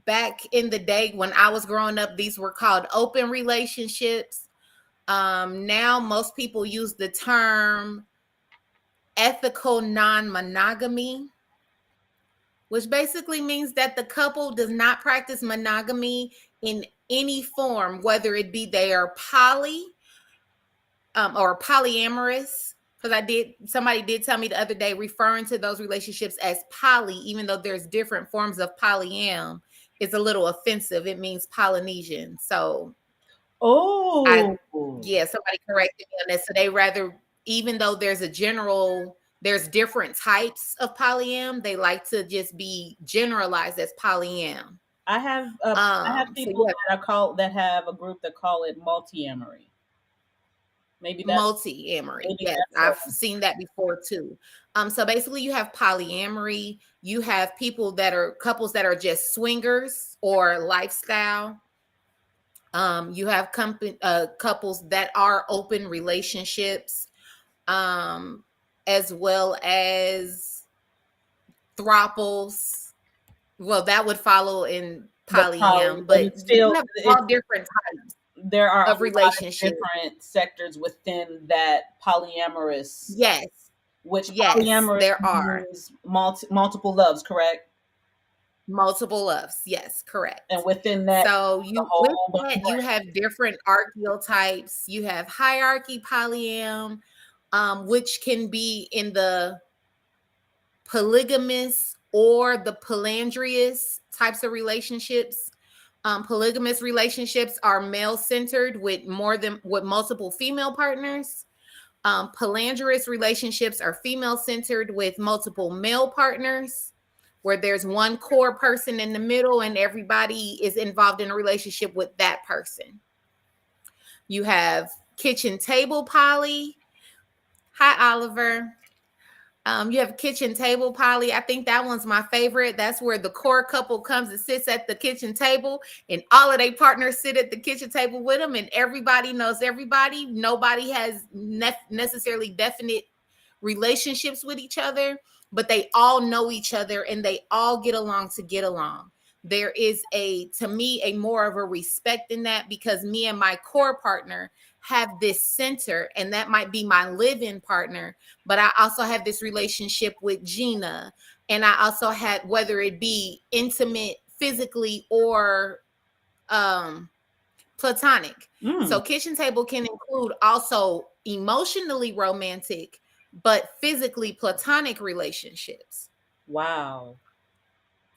Back in the day when I was growing up, these were called open relationships. Now most people use the term ethical non-monogamy, which basically means that the couple does not practice monogamy in any form, whether it be they are poly or polyamorous. Because somebody did tell me the other day, referring to those relationships as poly, even though there's different forms of polyam, is a little offensive. It means Polynesian. So, Oh, somebody corrected me on that. So they rather, even though there's different types of polyam, they like to just be generalized as polyam. I have So people yeah, that have a group that call it multi-amory. Maybe multi-amory. maybe Yes, that's I've seen that before too. So basically you have polyamory, you have couples that are just swingers or lifestyle. You have couples that are open relationships, as well as throuples. Well, that would follow in but poly, polyam, but but it's you still have it. all different types There are a of lot of relationships. different sectors within that polyamorous, Yes, which yes, polyamorous there are means multiple loves, correct? multiple loves. Yes, And correct. within that, So a you with whole bunch of that you have different archetypes. You have hierarchy polyam, which can be in the polygamous or the polyandrous types of relationships. Polygamous relationships are male centered with multiple female partners. Polyandrous relationships are female centered with multiple male partners, where there's one core person in the middle and everybody is involved in a relationship with that person. You have kitchen table poly. Hi, Oliver. You have kitchen table poly. I think that one's my favorite. That's where the core couple comes and sits at the kitchen table, and all of their partners sit at the kitchen table with them, and everybody knows everybody. Nobody has necessarily definite relationships with each other, but they all know each other and they all get along to get along. There is to me, a more of a respect in that, because me and my core partner have this center, and that might be my live-in partner, but I also have this relationship with Gina, and I also had, whether it be intimate physically or platonic. mm, So kitchen table can include also emotionally romantic, but physically platonic relationships. wow.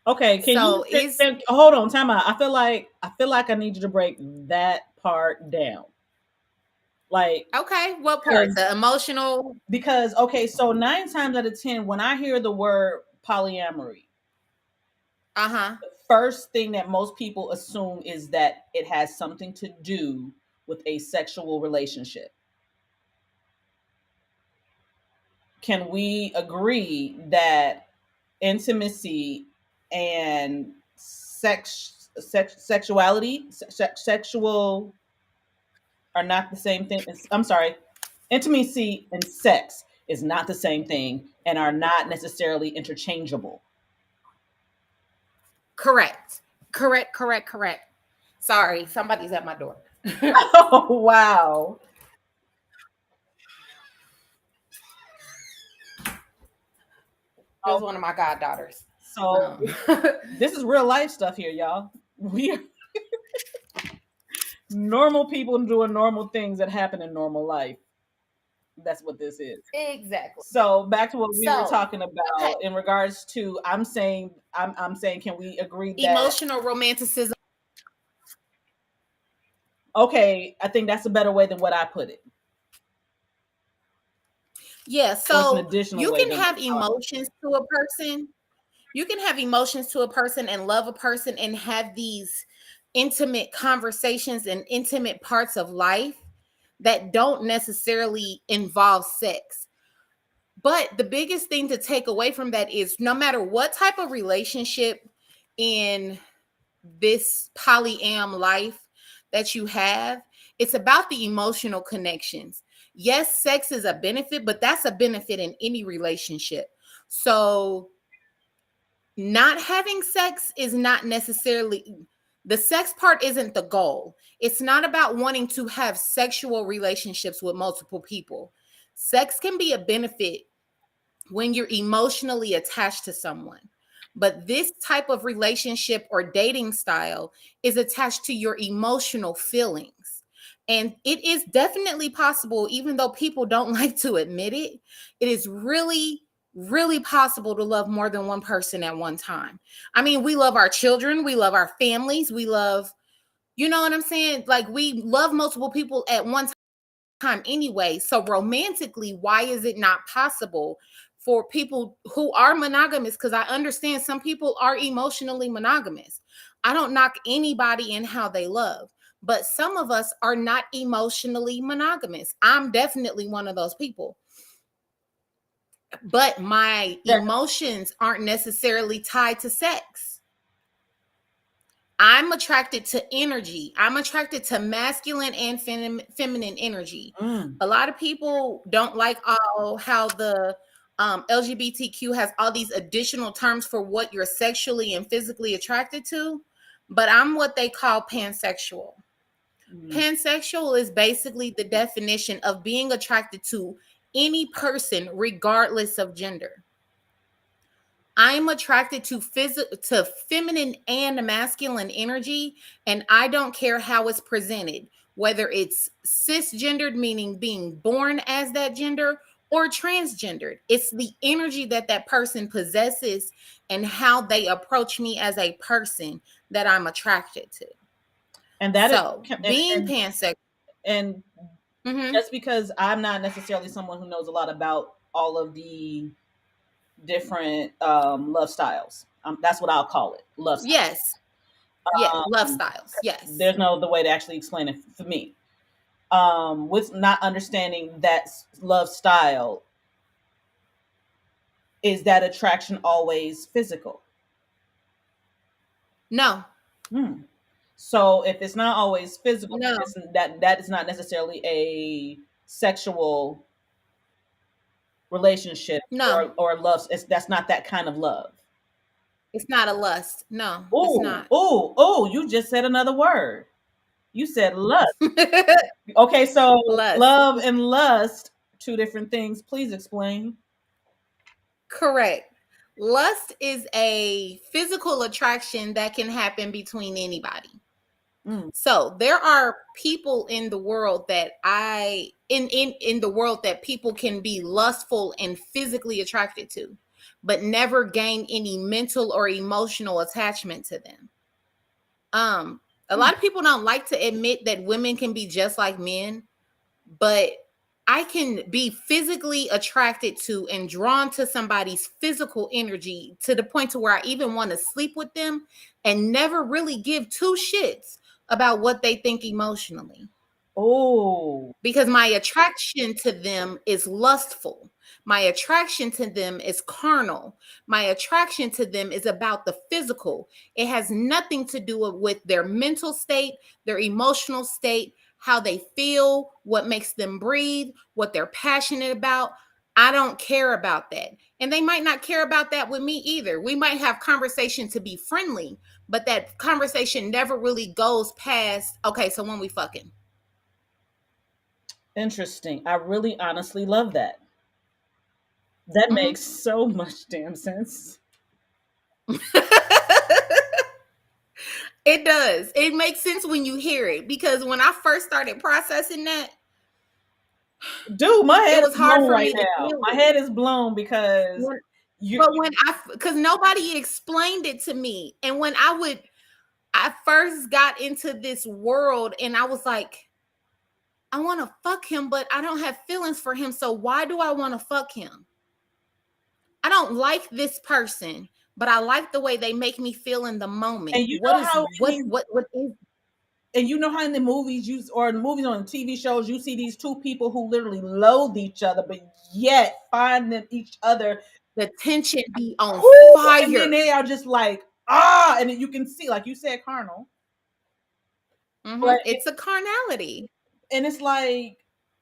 Okay, can you So it's hold on, time out. I feel like I need you to break that part down. Like, okay. What part? because The emotional. okay, so 9 times out of 10, when I hear the word polyamory, Uh-huh. the first thing that most people assume is that it has something to do with a sexual relationship. Can we agree that intimacy and sexual are not the same thing? I'm sorry, intimacy and sex is not the same thing and are not necessarily interchangeable. Correct. Correct. Correct. Correct. Sorry, somebody's at my door. Oh, wow. It was Okay. one of my goddaughters. So Um, this is real life stuff here, y'all. We are normal people doing normal things that happen in normal life. That's what this is. exactly. So back to what we were So, talking okay. about in regards to, I'm saying, can we agree that, Emotional romanticism. okay, I think that's a better way than what I put it. Yeah. Or it's an So additional you way can than have how I put emotions to a person. You can have emotions to a person and love a person and have these intimate conversations and intimate parts of life that don't necessarily involve sex. But the biggest thing to take away from that is, no matter what type of relationship in this polyam life that you have, it's about the emotional connections. Yes, sex is a benefit, but that's a benefit in any relationship. So Not having sex is not necessarily the sex part isn't the goal. It's not about wanting to have sexual relationships with multiple people. Sex can be a benefit when you're emotionally attached to someone. But this type of relationship or dating style is attached to your emotional feelings. And it is definitely possible, even though people don't like to admit it, it is really, really possible to love more than one person at one time. I mean, we love our children, we love our families, we love, you know what I'm saying? Like, we love multiple people at one time anyway. So romantically, why is it not possible for people who are monogamous? Because I understand some people are emotionally monogamous. I don't knock anybody in how they love, but some of us are not emotionally monogamous. I'm definitely one of those people. But my That emotions aren't necessarily tied to sex. I'm attracted to energy. I'm attracted to masculine and feminine energy. mm, A lot of people don't like how the LGBTQ has all these additional terms for what you're sexually and physically attracted to, but I'm what they call pansexual. mm. Pansexual is basically the definition of being attracted to any person, regardless of gender. I'm attracted to feminine and masculine energy, and I don't care how it's presented, whether it's cisgendered, meaning being born as that gender, or transgendered. It's the energy that that person possesses and how they approach me as a person that I'm attracted to. And that is So, being pansexual, and mhm, just because I'm not necessarily someone who knows a lot about all of the different love styles, that's what I'll call it, love styles. yes, yeah, love Um, styles, yes. there's no other way to actually explain it for me. With not understanding that love style, is that attraction always physical? No, Hmm. So if it's not always physical, then no, that is not necessarily a sexual relationship no. or love. That's not that kind of love. It's not a lust. No, it's Oh, not. oh, oh! You just said another word. You said lust. Okay, so Lust. love and lust, two different things. Please explain. Correct. Lust is a physical attraction that can happen between anybody. Mm. So there are people in the world that in the world that people can be lustful and physically attracted to, but never gain any mental or emotional attachment to them. Um, a Mm. lot of people don't like to admit that women can be just like men, but I can be physically attracted to and drawn to somebody's physical energy to the point to where I even want to sleep with them and never really give two shits about what they think emotionally, Oh, because my attraction to them is lustful. My attraction to them is carnal. My attraction to them is about the physical. It has nothing to do with their mental state, their emotional state, how they feel, what makes them breathe, what they're passionate about. I don't care about that. And they might not care about that with me either. We might have conversation to be friendly, but that conversation never really goes past, okay, so when we fucking. interesting. I really honestly love that. That makes Mhm. so much damn sense. It does. It makes sense when you hear it, because when I first started processing that, Dude, my it head was is hard blown for right me to now. feel My it. head is blown because When, you but when because nobody explained it to me, and when I first got into this world, and I was like, I want to fuck him, but I don't have feelings for him. So why do I want to fuck him? I don't like this person, but I like the way they make me feel in the moment. and you know how What is? in the movies or in the movies on TV shows you see these two people who literally loathe each other but yet find them each other. The tension be on Whoo, and then fire. they are just like and then you can see, like you said, carnal. But It's a carnality. and it's like,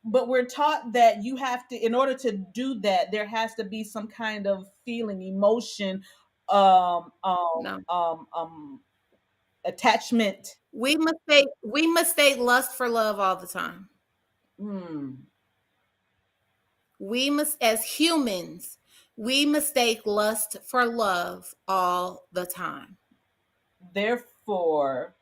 but we're taught that you have to, in order to do that, there has to be some kind of feeling, emotion, um No. um um um attachment. We mistake lust for love all the time. Hmm. We must, as humans, we mistake lust for love all the time. Therefore,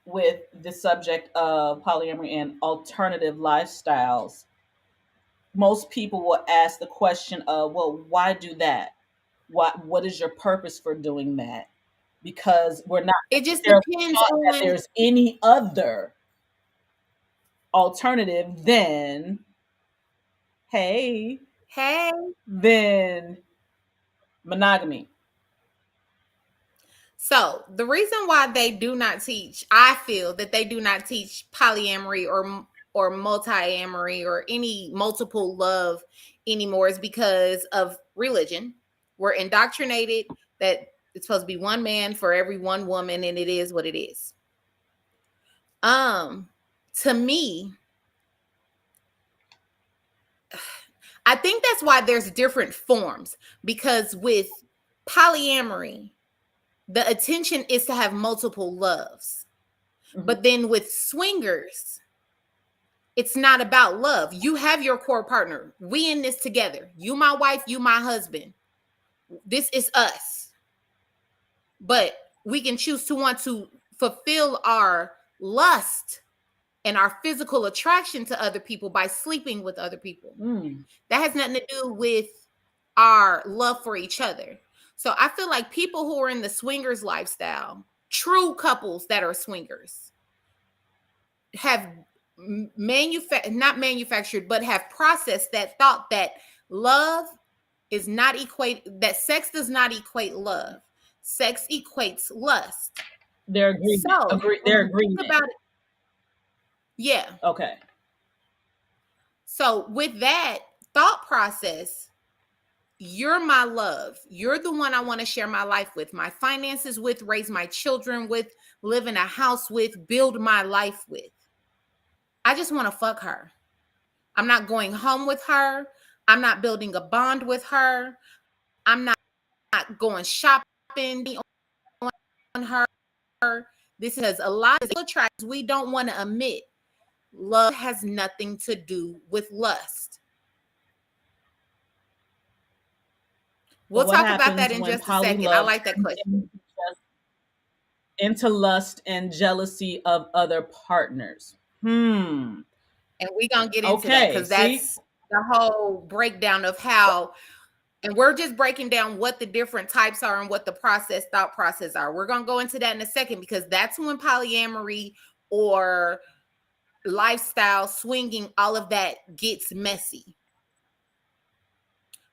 with the subject of polyamory and alternative lifestyles, most people will ask the question of, well, why do that? What is your purpose for doing that? Because we're not It just necessarily depends taught that on, there's any other alternative than, hey, hey. than monogamy. So the reason why they do not teach, I feel that they do not teach polyamory or multi-amory or any multiple love anymore is because of religion. We're indoctrinated that it's supposed to be one man for every one woman, and it is what it is. Um, to me, I think that's why there's different forms because with polyamory, the attention is to have multiple loves. Mhm. But then with swingers, it's not about love. You have your core partner. We in this together. You my wife, you my husband. This is us. But we can choose to want to fulfill our lust and our physical attraction to other people by sleeping with other people. Mm. That has nothing to do with our love for each other. So I feel like people who are in the swingers lifestyle, true couples that are swingers, have not manufactured, but have processed that thought that love is not equate, that sex does not equate love. Sex equates lust. Their agreement. So when Their you think agreement. about it, yeah. Okay. So with that thought process, you're my love. You're the one I want to share my life with, my finances with, raise my children with, live in a house with, build my life with. I just want to fuck her. I'm not going home with her. I'm not building a bond with her. I'm not going shopping on her. This has a lot of attractions we don't want to admit. Love has nothing to do with lust. But We'll what talk about that happens in when just a second. I polylove like that turns question. into lust and jealousy of other partners? Hmm. And we're going to get into that Okay. because See, that's the whole breakdown of how, and we're just breaking down what the different types are and what the thought process are. We're going to go into that in a second because that's when polyamory or lifestyle, swinging, all of that gets messy.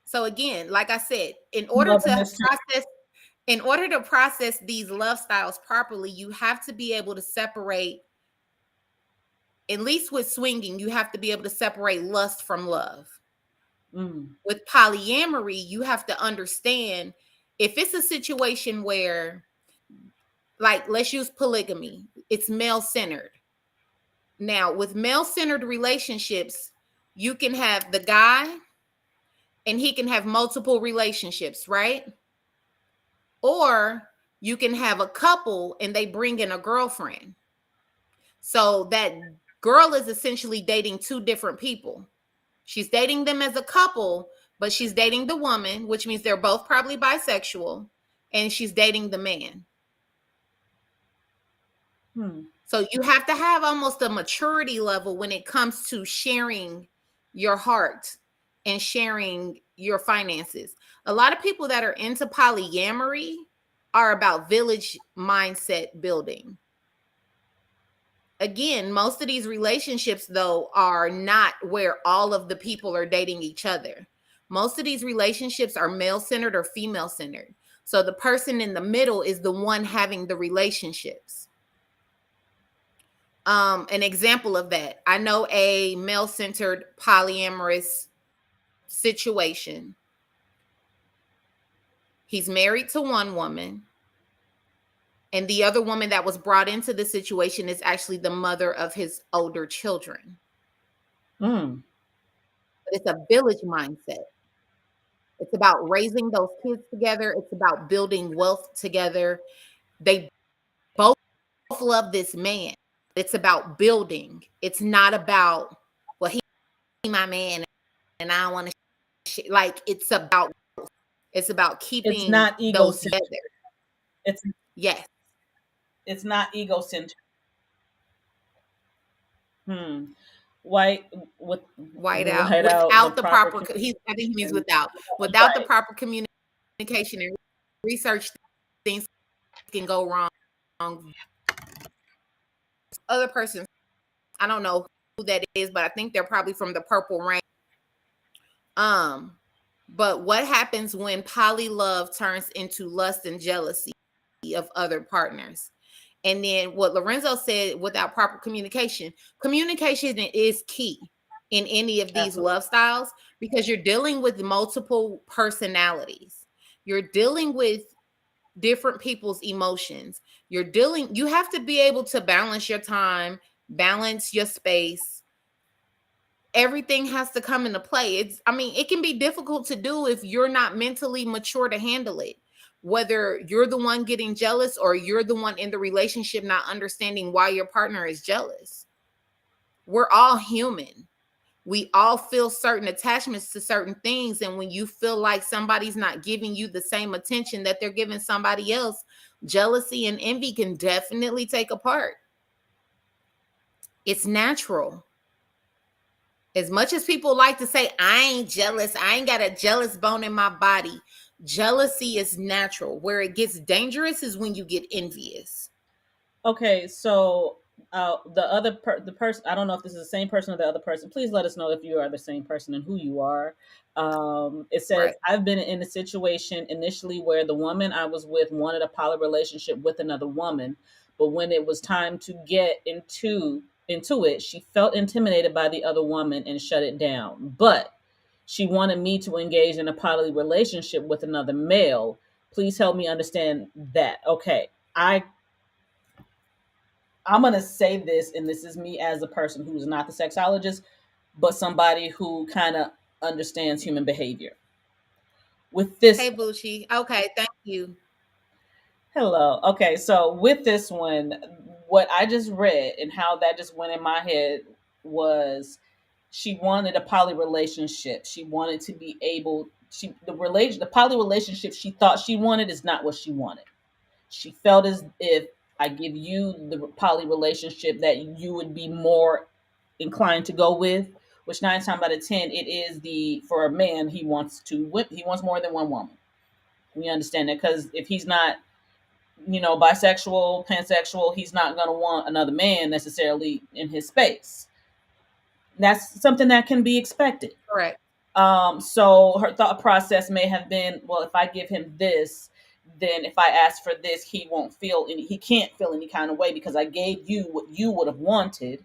So again, like I said, loving this too. in order to process these love styles properly, you have to be able to separate, at least with swinging, you have to be able to separate lust from love. Mm. With polyamory, you have to understand if it's a situation where, like, let's use polygamy, it's male centered. Now, with male centered relationships, you can have the guy and he can have multiple relationships, right? Or you can have a couple and they bring in a girlfriend. So that girl is essentially dating two different people. She's dating them as a couple, but she's dating the woman, which means they're both probably bisexual, and she's dating the man. Hmm. So you have to have almost a maturity level when it comes to sharing your heart and sharing your finances. A lot of people that are into polyamory are about village mindset building. Again, most of these relationships, though, are not where all of the people are dating each other. Most of these relationships are male centered or female centered. So the person in the middle is the one having the relationships. An example of that, I know a male centered polyamorous situation. He's married to one woman, and the other woman that was brought into the situation is actually the mother of his older children. Mm. But it's a village mindset. It's about raising those kids together. It's about building wealth together. They both love this man. It's about building. It's not about, well, he my man and I want to like it's about It's keeping not those egocentric. together. It's Yes. it's not egocentric. Hmm. White with White out white out the without the proper proper I think he means communication. without the Right. proper communication and research, things can go wrong. Other persons, I don't know who that is, but I think they're probably from the purple rain. um but what happens when poly love turns into lust and jealousy of other partners? And then what Lorenzo said, without proper communication is key in any of these Absolutely. love styles, because you're dealing with multiple personalities. You're dealing with different people's emotions. You have to be able to balance your time, balance your space. Everything has to come into play. It can be difficult to do if you're not mentally mature to handle it. Whether you're the one getting jealous or you're the one in the relationship not understanding why your partner is jealous. We're all human. We all feel certain attachments to certain things. And when you feel like somebody's not giving you the same attention that they're giving somebody else, jealousy and envy can definitely take a part. It's natural. As much as people like to say, I ain't jealous, I ain't got a jealous bone in my body, jealousy is natural. Where it gets dangerous is when you get envious. Okay, so the person, I don't know if this is the same person or the other person. Please let us know if you are the same person and who you are. It says Right. I've been in a situation initially where the woman I was with wanted a poly relationship with another woman, but when it was time to get into it, she felt intimidated by the other woman and shut it down. But she wanted me to engage in a poly relationship with another male. Please help me understand that. Okay, I'm going to say this, and this is me as a person who's not the sexologist, but somebody who kind of understands human behavior. With this, Hey, Bucci. Okay, thank you. hello. Okay, so with this one, what I just read and how that just went in my head was she wanted a poly relationship. She wanted to be able, the poly relationship she thought she wanted is not what she wanted. She felt as if I give you the poly relationship that you would be more inclined to go with, which 9 times out of 10, it is for a man, he wants more than one woman. We understand that because if he's not, bisexual, pansexual, he's not going to want another man necessarily in his space. That's something that can be expected. Correct. So her thought process may have been, well, if I give him this, then if I ask for this, he can't feel any kind of way because I gave you what you would have wanted.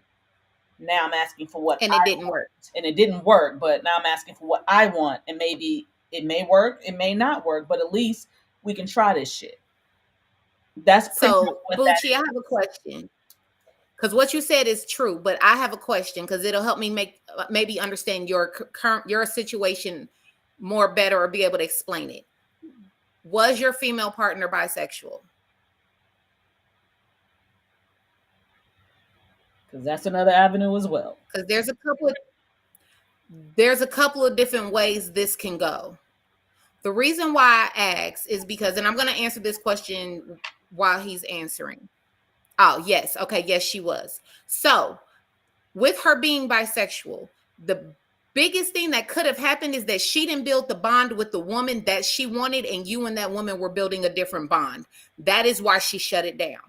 Now I'm asking for what And I it didn't want. work. And it didn't work, but now I'm asking for what I want. And maybe it may work, it may not work, but at least we can try this shit. That's pretty much So, what that Bucci, I have a question. Because what you said is true, but I have a question because it'll help me maybe understand your current your situation more better or be able to explain it. Was your female partner bisexual? because that's another avenue as well. Because there's a couple of different ways this can go. The reason why I ask is because, and I'm going to answer this question while he's answering. Oh, yes. Okay. Yes, she was. So, with her being bisexual, the biggest thing that could have happened is that she didn't build the bond with the woman that she wanted, and you and that woman were building a different bond. That is why she shut it down.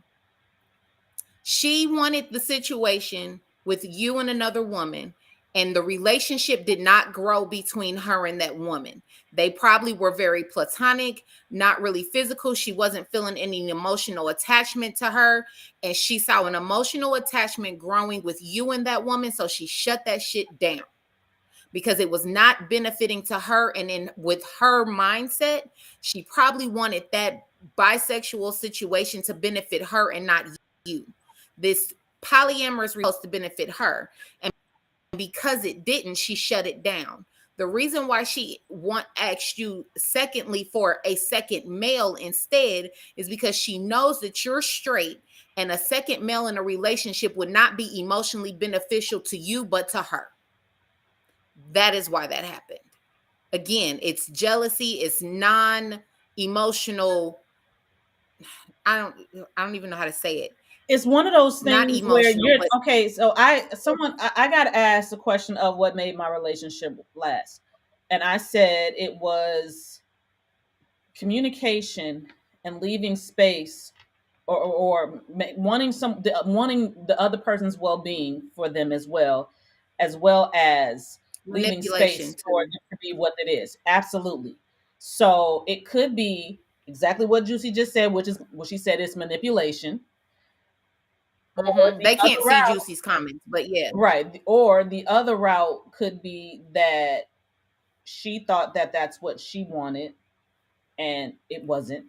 She wanted the situation with you and another woman, and the relationship did not grow between her and that woman. They probably were very platonic, not really physical. She wasn't feeling any emotional attachment to her, and she saw an emotional attachment growing with you and that woman, so she shut that shit down because it was not benefiting to her. And in with her mindset, she probably wanted that bisexual situation to benefit her and not you. This polyamorous was supposed to benefit her, and because it didn't, she shut it down. The reason why she asked you secondly for a second male instead is because she knows that you're straight, and a second male in a relationship would not be emotionally beneficial to you but to her. That is why that happened. Again, it's jealousy, it's non-emotional. I don't even know how to say it. It's one of those Not things where emotional, you're but okay. So I got asked the question of what made my relationship last, and I said it was communication and leaving space, or wanting the other person's well-being for them, as well as leaving manipulation space for it too. to be what it is. Absolutely. So it could be exactly what JewCee just said, which is what she said is manipulation, or the They other can't see route. JewCee's comments, but yeah. Right. Or the other route could be that she thought that that's what she wanted and it wasn't.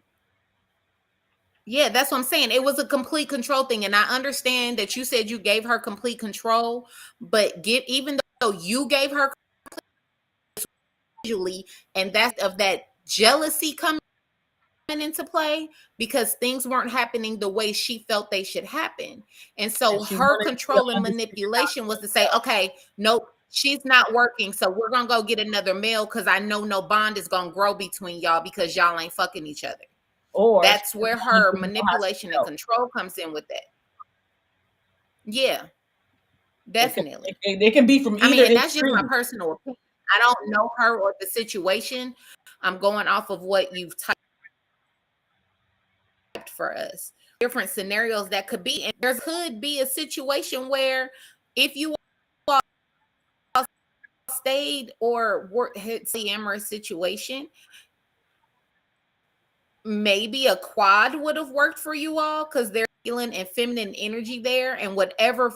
Yeah, that's what I'm saying. It was a complete control thing. And I understand that you said you gave her complete control, but even though you gave her usually, and that's of that jealousy coming into play because things weren't happening the way she felt they should happen. And And so she her wanted you to control and understand manipulation was to say, okay, nope, she's not working. So we're going to go get another male because I know no bond is going to grow between y'all because y'all ain't fucking each other. or she That's just where wanted her you to know how she manipulation and felt. control comes in with that. Yeah, definitely. It can be from I either mean, and that's just my extreme. personal opinion. I don't know her or the situation. I'm going off of what you've typed for us. Different scenarios that could be, and there could be a situation where if you all stayed or were hit the amorous situation, maybe a quad would have worked for you all because there's feeling and feminine energy there, and whatever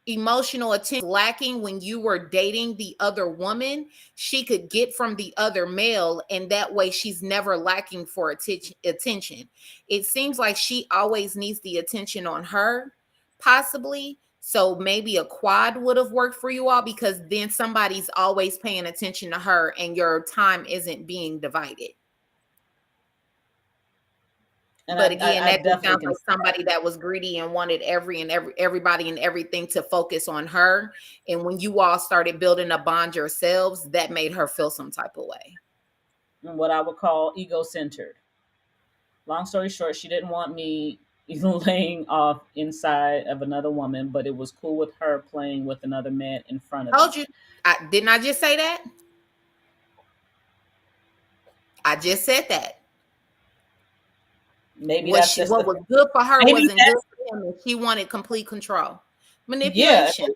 emotional attention lacking when you were dating the other woman, she could get from the other male, and that way she's never lacking for attention. It seems like she always needs the attention on her, possibly. So maybe a quad would have worked for you all because then somebody's always paying attention to her and your time isn't being divided. And But again, I that just definitely sounds can like see that. somebody that was greedy and wanted everybody and everything to focus on her. And when you all started building a bond yourselves, that made her feel some type of way. And what I would call ego-centered. Long story short, she didn't want me laying off inside of another woman, but it was cool with her playing with another man in front of Told me. you, didn't I just say that? I just said that. Maybe that's just What the was good for her maybe wasn't good that's for him, and she wanted complete control. yeah, Manipulation.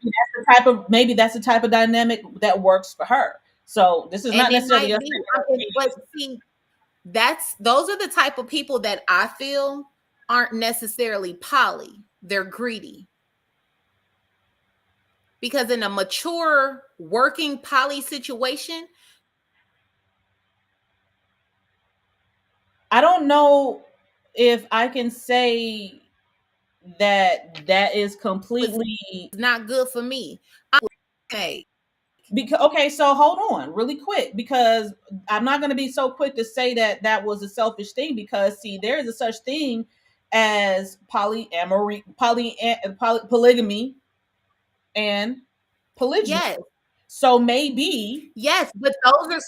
maybe that's the type of dynamic that works for her. So this is And not it necessarily might us. be, but see, those are the type of people that I feel aren't necessarily poly. They're greedy. Because in a mature working poly situation, I don't know if I can say that that is it's completely not good for me. Okay. because okay, so hold on really quick because I'm not going to be so quick to say that that was a selfish thing because see there is a such thing as polyamory, polygamy and polygyny. Yes. So maybe Yes, but those are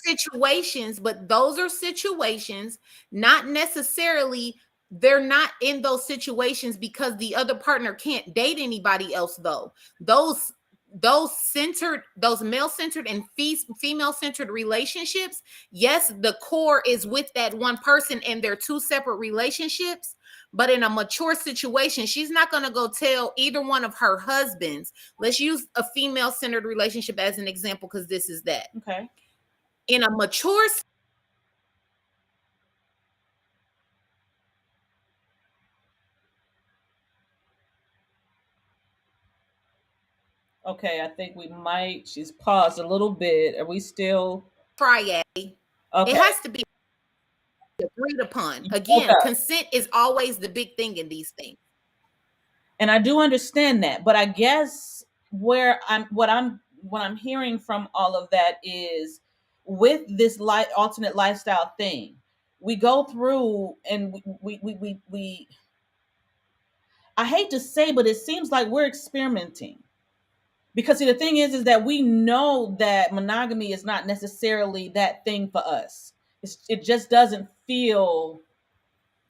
situations, not necessarily they're not in those situations because the other partner can't date anybody else though. Those those male centered and female centered relationships, yes, the core is with that one person and they're two separate relationships, but in a mature situation, she's not going to go tell either one of her husbands. Let's use a female centered relationship as an example because this is that. okay. In a mature Okay, I think we might. She's paused a little bit. Are we still triad, it okay? has to be agreed upon. You broke Again, up. consent is always the big thing in these things. And I do understand that, but I guess what I'm hearing from all of that is, with this alternate lifestyle thing, we go through and we I hate to say, but it seems like we're experimenting. Because see, the thing is that we know that monogamy is not necessarily that thing for us. It just doesn't feel.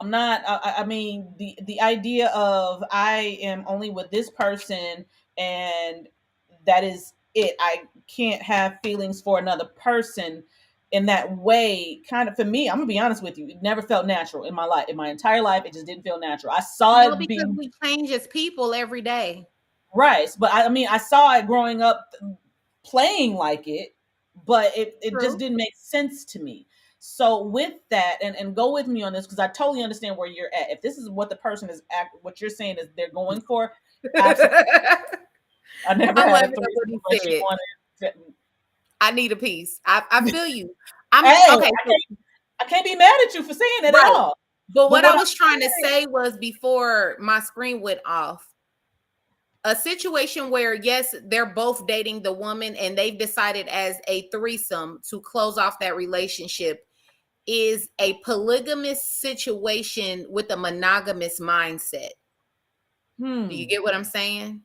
I'm not. I mean, the idea of I am only with this person and that is it. I can't have feelings for another person in that way. Kind of, for me, I'm gonna be honest with you. It never felt natural in my life. In my entire life, it just didn't feel natural. I saw Well, it because being we change as people every day. right, but I mean, I saw it growing up playing like it, but it just True. didn't make sense to me. So with that, and go with me on this because I totally understand where you're at. If this is what the person is what you're saying is they're going for, absolutely. I never I'm had a laughing at what threesome, he but she said. wanted to. I need a piece. I feel you. Hey, I'm okay. So, I can't be mad at you for saying it at right. all. But But what I what was I'm trying to say was before my screen went off, a situation where yes, they're both dating the woman and they've decided as a threesome to close off that relationship is a polygamous situation with a monogamous mindset. Do you hmm, get what I'm saying?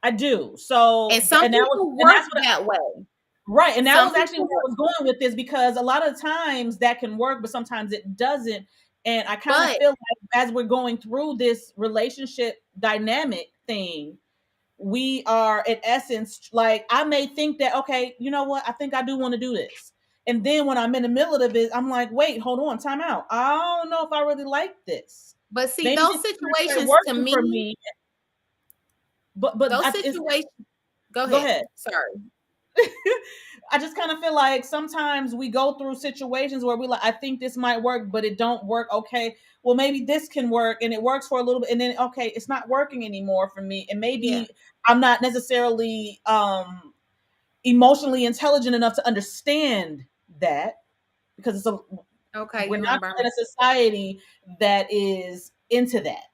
I do. So And some and that was people and work that's what that way. right, and that Some was actually people where I work, was going with this because a lot of times that can work, but sometimes it doesn't. And I kind of but feel like as we're going through this relationship dynamic thing, we are in essence like I may think that okay, you know what, I think I do want to do this, and then when I'm in the middle of it, I'm like, wait, hold on, time out. I don't know if I really like this. but see Maybe those this isn't necessarily situations to working for me, me, but those it's situations go go ahead. ahead. Sorry. I just kind of feel like sometimes we go through situations where we like, I think this might work, but it don't work. Okay, well maybe this can work, and it works for a little bit, and then okay, it's not working anymore for me, and Yeah. maybe I'm not necessarily emotionally intelligent enough to understand that because Okay, we're you and not in Burn. a society that is into that.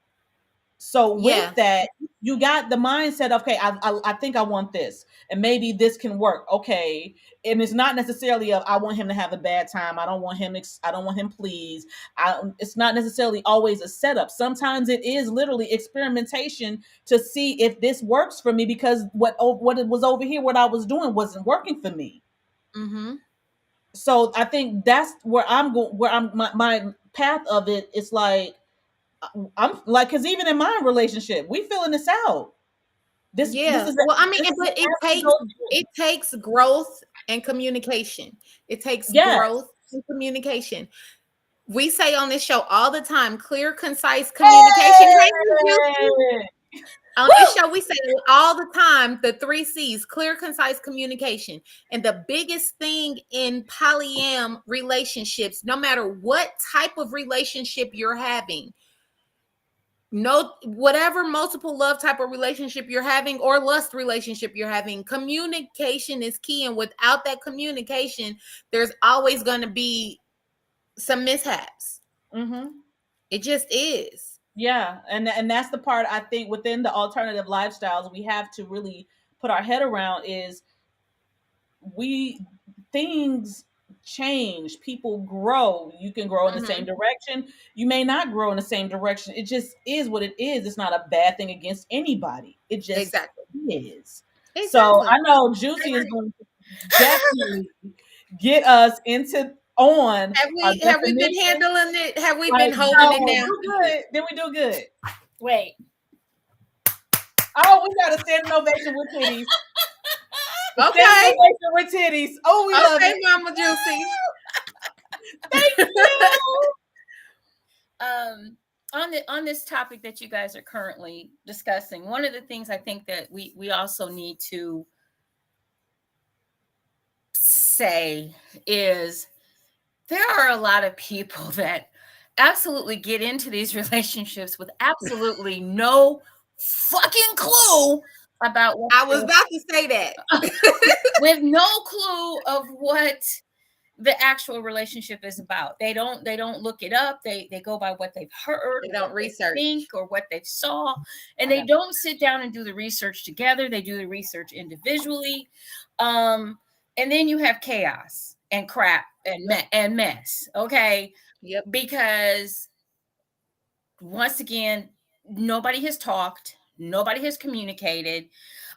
So with Yeah. that, you got the mindset of, okay, I think I want this, and maybe this can work. Okay, and it's not necessarily of I want him to have a bad time. I don't want him. I don't want him pleased. It's not necessarily always a setup. Sometimes it is literally experimentation to see if this works for me because what it was over here, what I was doing wasn't working for me. Mm-hmm. So I think that's where I'm going. Where my path of it is like I'm like because even in my relationship, we filling this out. This Yeah. is Well, I mean, this is but as we go through. it takes growth and communication. It takes Yes. growth and communication. We say on this show all the time, clear, concise communication. Hey, Miss Hey! on this Woo! show, we say it all the time the three C's: clear, concise communication. And the biggest thing in polyam relationships, no matter what type of relationship you're having, no, whatever multiple love type of relationship you're having or lust relationship you're having, communication is key. And without that communication, there's always going to be some mishaps. Mm-hmm. It just is. Yeah, and that's the part I think within the alternative lifestyles we have to really put our head around is we things change, people grow, you can grow in the same Mhm. direction, you may not grow in the same direction, it just is what it is. It's not a bad thing against anybody, it just Exactly. is. So Exactly. I know I Juicy is agree. going to definitely get us into on our Have we been definition. handling it? Have we Like, been holding it no, down do for you? good, then we do good. Wait. Oh, we got a standing ovation with titties. A standing Okay. ovation with titties. Oh, we love Okay, it. Mama Juicy. Thank you. On this topic that you guys are currently discussing, one of the things I think that we also need to say is there are a lot of people that absolutely get into these relationships with absolutely no fucking clue about what I was about to say that. with no clue of what the actual relationship is about. They don't look it up. They go by what they've heard, They or don't what they research. think, or what they saw, and I they got don't sit down and do the research together. They do the research individually. um and then you have chaos and crap and mess, okay? Yep. Because once again, nobody has talked, nobody has communicated.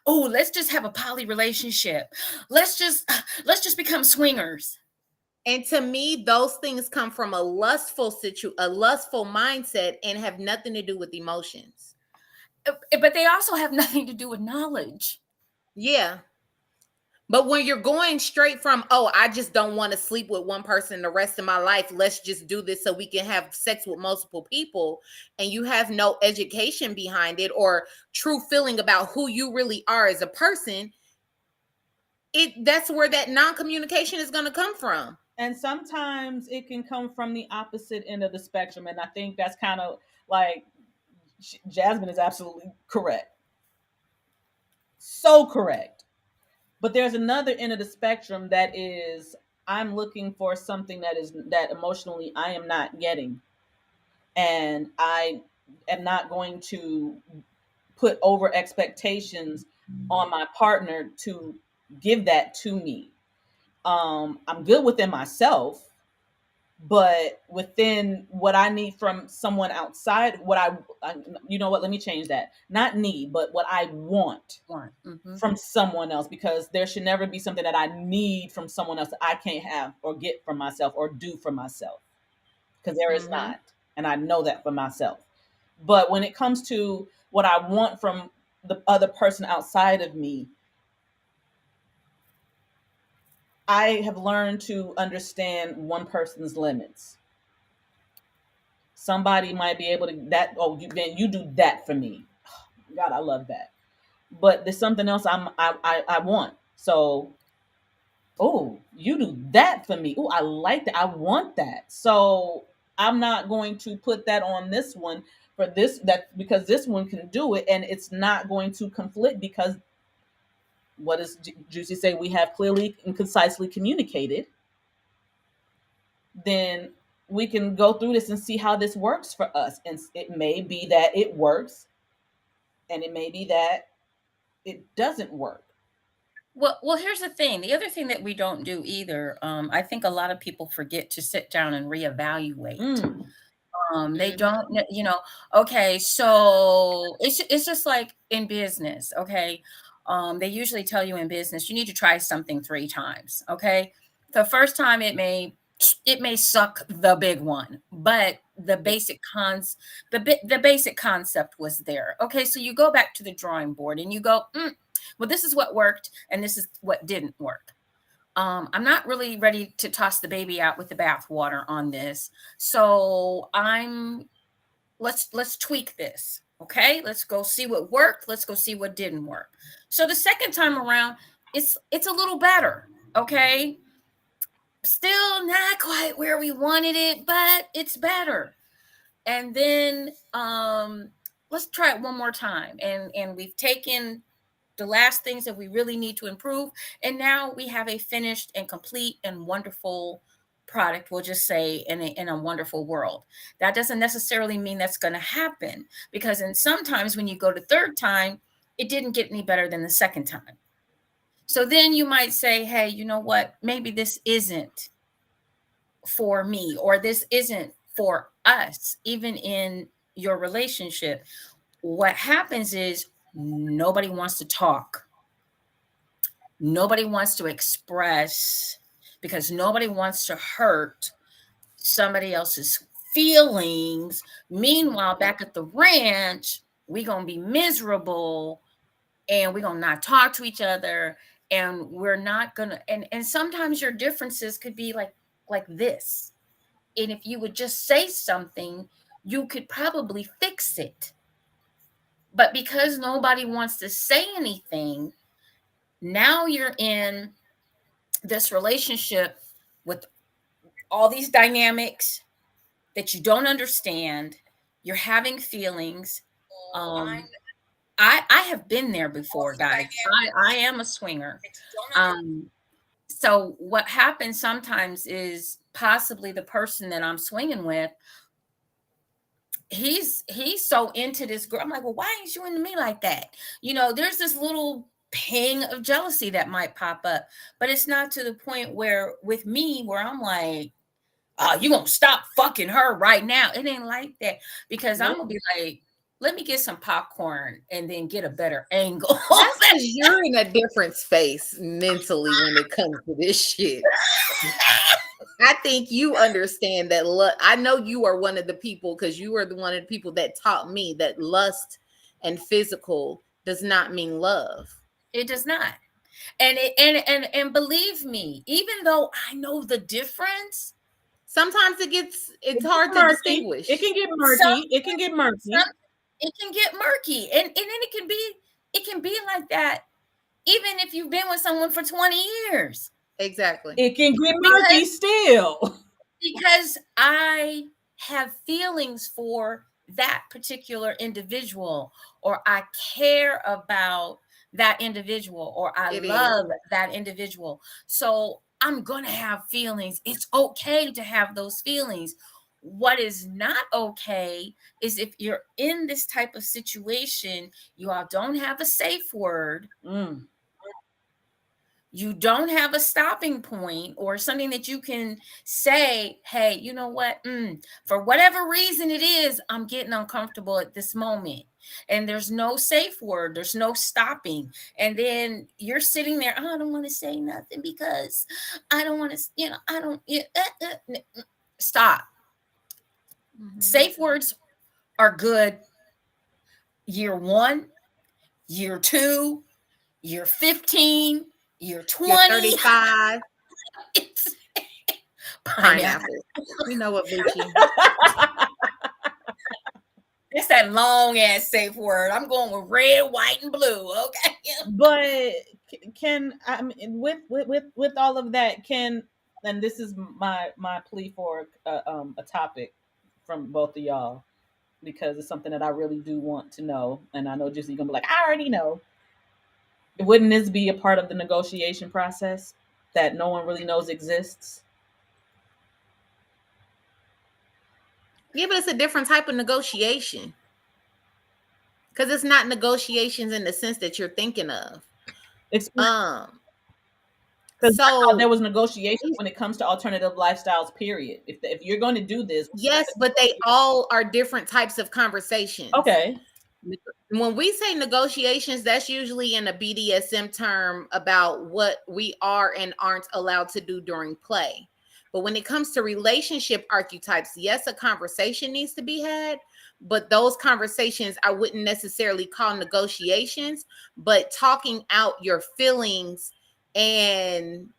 Oh, let's just have a poly relationship. Let's just become swingers. And to me, those things come from a lustful mindset and have nothing to do with emotions. But they also have nothing to do with knowledge. Yeah. But when you're going straight from, oh, I just don't want to sleep with one person the rest of my life, let's just do this so we can have sex with multiple people, and you have no education behind it or true feeling about who you really are as a person, that's where that non-communication is going to come from. And sometimes it can come from the opposite end of the spectrum, and I think that's kind of like Jasmine is absolutely correct, so correct. But there's another end of the spectrum that is, I'm looking for something that emotionally I am not getting, and I am not going to put over expectations on my partner to give that to me. I'm good within myself, but within what I need from someone outside, you know what, let me change that. Not need, but what I want Mm-hmm. from someone else, because there should never be something that I need from someone else that I can't have or get from myself or do for myself, because there is Mm-hmm. not. And I know that for myself. But when it comes to what I want from the other person outside of me, I have learned to understand one person's limits. Somebody might be able to that. Oh, you do that for me. God, I love that. But there's something else I want. So, oh, you do that for me. Oh, I like that. I want that. So I'm not going to put that on this one for this that because this one can do it, and it's not going to conflict because what does Juicy say? We have clearly and concisely communicated. Then we can go through this and see how this works for us. And it may be that it works, and it may be that it doesn't work. Well, here's the thing. The other thing that we don't do either, I think a lot of people forget to sit down and reevaluate. Mm. They Mm-hmm. don't, okay, so it's just like in business, okay? They usually tell you in business, you need to try something 3 times, okay? The first time it may suck the big one, but the basic concept was there. Okay, so you go back to the drawing board and you go, well, this is what worked and this is what didn't work. I'm not really ready to toss the baby out with the bathwater on this. So let's tweak this. Okay, let's go see what worked. Let's go see what didn't work. So the second time around, it's a little better. Okay, still not quite where we wanted it, but it's better. And then let's try it one more time. And we've taken the last things that we really need to improve. And now we have a finished and complete and wonderful product, we'll just say, in a wonderful world. That doesn't necessarily mean that's going to happen, because in sometimes when you go to third time, it didn't get any better than the second time. So then you might say, hey, you know what? Maybe this isn't for me, or this isn't for us, even in your relationship. What happens is nobody wants to talk. Nobody wants to express, because nobody wants to hurt somebody else's feelings. Meanwhile, back at the ranch, we gonna be miserable, and we're gonna not talk to each other, and we're not gonna and sometimes your differences could be like this. And if you would just say something, you could probably fix it. But because nobody wants to say anything, now you're in this relationship with all these dynamics that you don't understand. You're having feelings. Um, I have been there before, guys. I am a swinger. Um, So what happens sometimes is possibly the person that I'm swinging with, he's so into this girl. I'm like, well, why ain't you into me like that? There's this little ping of jealousy that might pop up, but it's not to the point where with me where I'm like, oh, you gonna stop fucking her right now. It ain't like that, because I'm Nope. gonna be like, let me get some popcorn and then get a better angle. That's because you're in a different space mentally when it comes to this shit. I think you understand that. I know you are one of the people, because you are one of the people that taught me that lust and physical does not mean love. It does not. And believe me, even though I know the difference, sometimes it's hard to distinguish. It can get murky. It can get murky. It can get murky. And then it can be like that even if you've been with someone for 20 years. Exactly. It can get murky still. Because I have feelings for that particular individual, or I care about that individual, or I love that individual. So I'm going to have feelings. It's okay to have those feelings. What is not okay is if you're in this type of situation, you all don't have a safe word. You don't have a stopping point or something that you can say, hey, you know what? For whatever reason it is, I'm getting uncomfortable at this moment. And there's no safe word. There's no stopping. And then you're sitting there, oh, I don't want to say nothing because I don't want to, I don't, stop. Mm-hmm. Safe words are good year 1, year 2, year 15, year 20, year 35. It's pineapple. You know what, Bucci? It's that long ass safe word. I'm going with red, white, and blue. Okay. But I mean, with all of that, and this is my plea for a topic from both of y'all, because it's something that I really do want to know, and I know JewCee gonna be like, I already know. Wouldn't this be a part of the negotiation process that no one really knows exists? Yeah, but it's a different type of negotiation. Because it's not negotiations in the sense that you're thinking of. So there was negotiation when it comes to alternative lifestyles, period. If you're going to do this. Yes, but they all are different types of conversations. Okay. When we say negotiations, that's usually in a BDSM term about what we are and aren't allowed to do during play. But when it comes to relationship archetypes, yes, a conversation needs to be had, but those conversations I wouldn't necessarily call negotiations, but talking out your feelings. And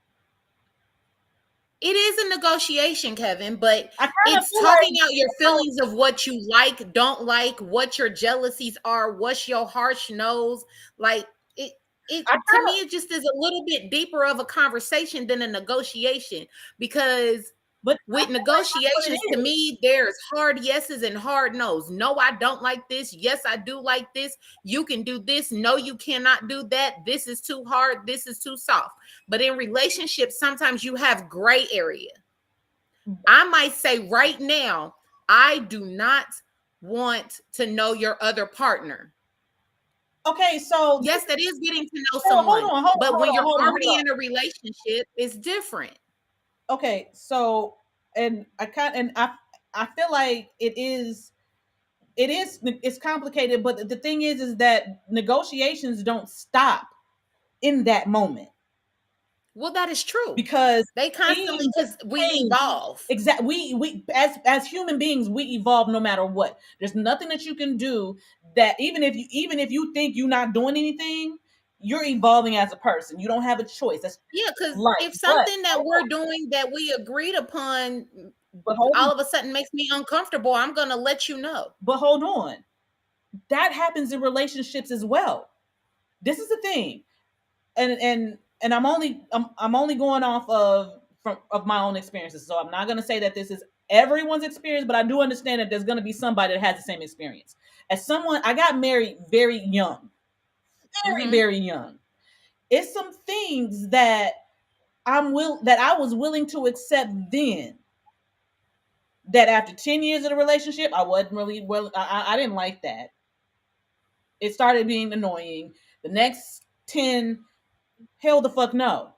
it is a negotiation, Kevin, but it's talking out your feelings of what you like, don't like, what your jealousies are, what's your harsh nose. Like it to me, it just is a little bit deeper of a conversation than a negotiation, because with negotiations, to me, there's hard yeses and hard no's. No, I don't like this. Yes, I do like this. You can do this. No, you cannot do that. This is too hard. This is too soft. But in relationships, sometimes you have gray area. I might say right now, I do not want to know your other partner. Okay, so yes, that is getting to know someone. But when you're already in a relationship, it's different. Okay, so I feel like it's complicated, but the thing is that negotiations don't stop in that moment. Well, that is true, because they constantly, because we evolve. Exactly. We as human beings, we evolve no matter what. There's nothing that you can do that even if you think you're not doing anything, you're evolving as a person. You don't have a choice. That's because if something that we're doing that we agreed upon, but all of a sudden makes me uncomfortable, I'm gonna let you know. But hold on, that happens in relationships as well. This is the thing, and I'm only going off of my own experiences. So I'm not going to say that this is everyone's experience, but I do understand that there's going to be somebody that has the same experience. As someone, I got married very young, very young. It's some things that I was willing to accept then. That after 10 years of the relationship, I wasn't really well. I didn't like that. It started being annoying. The next 10, hell the fuck no.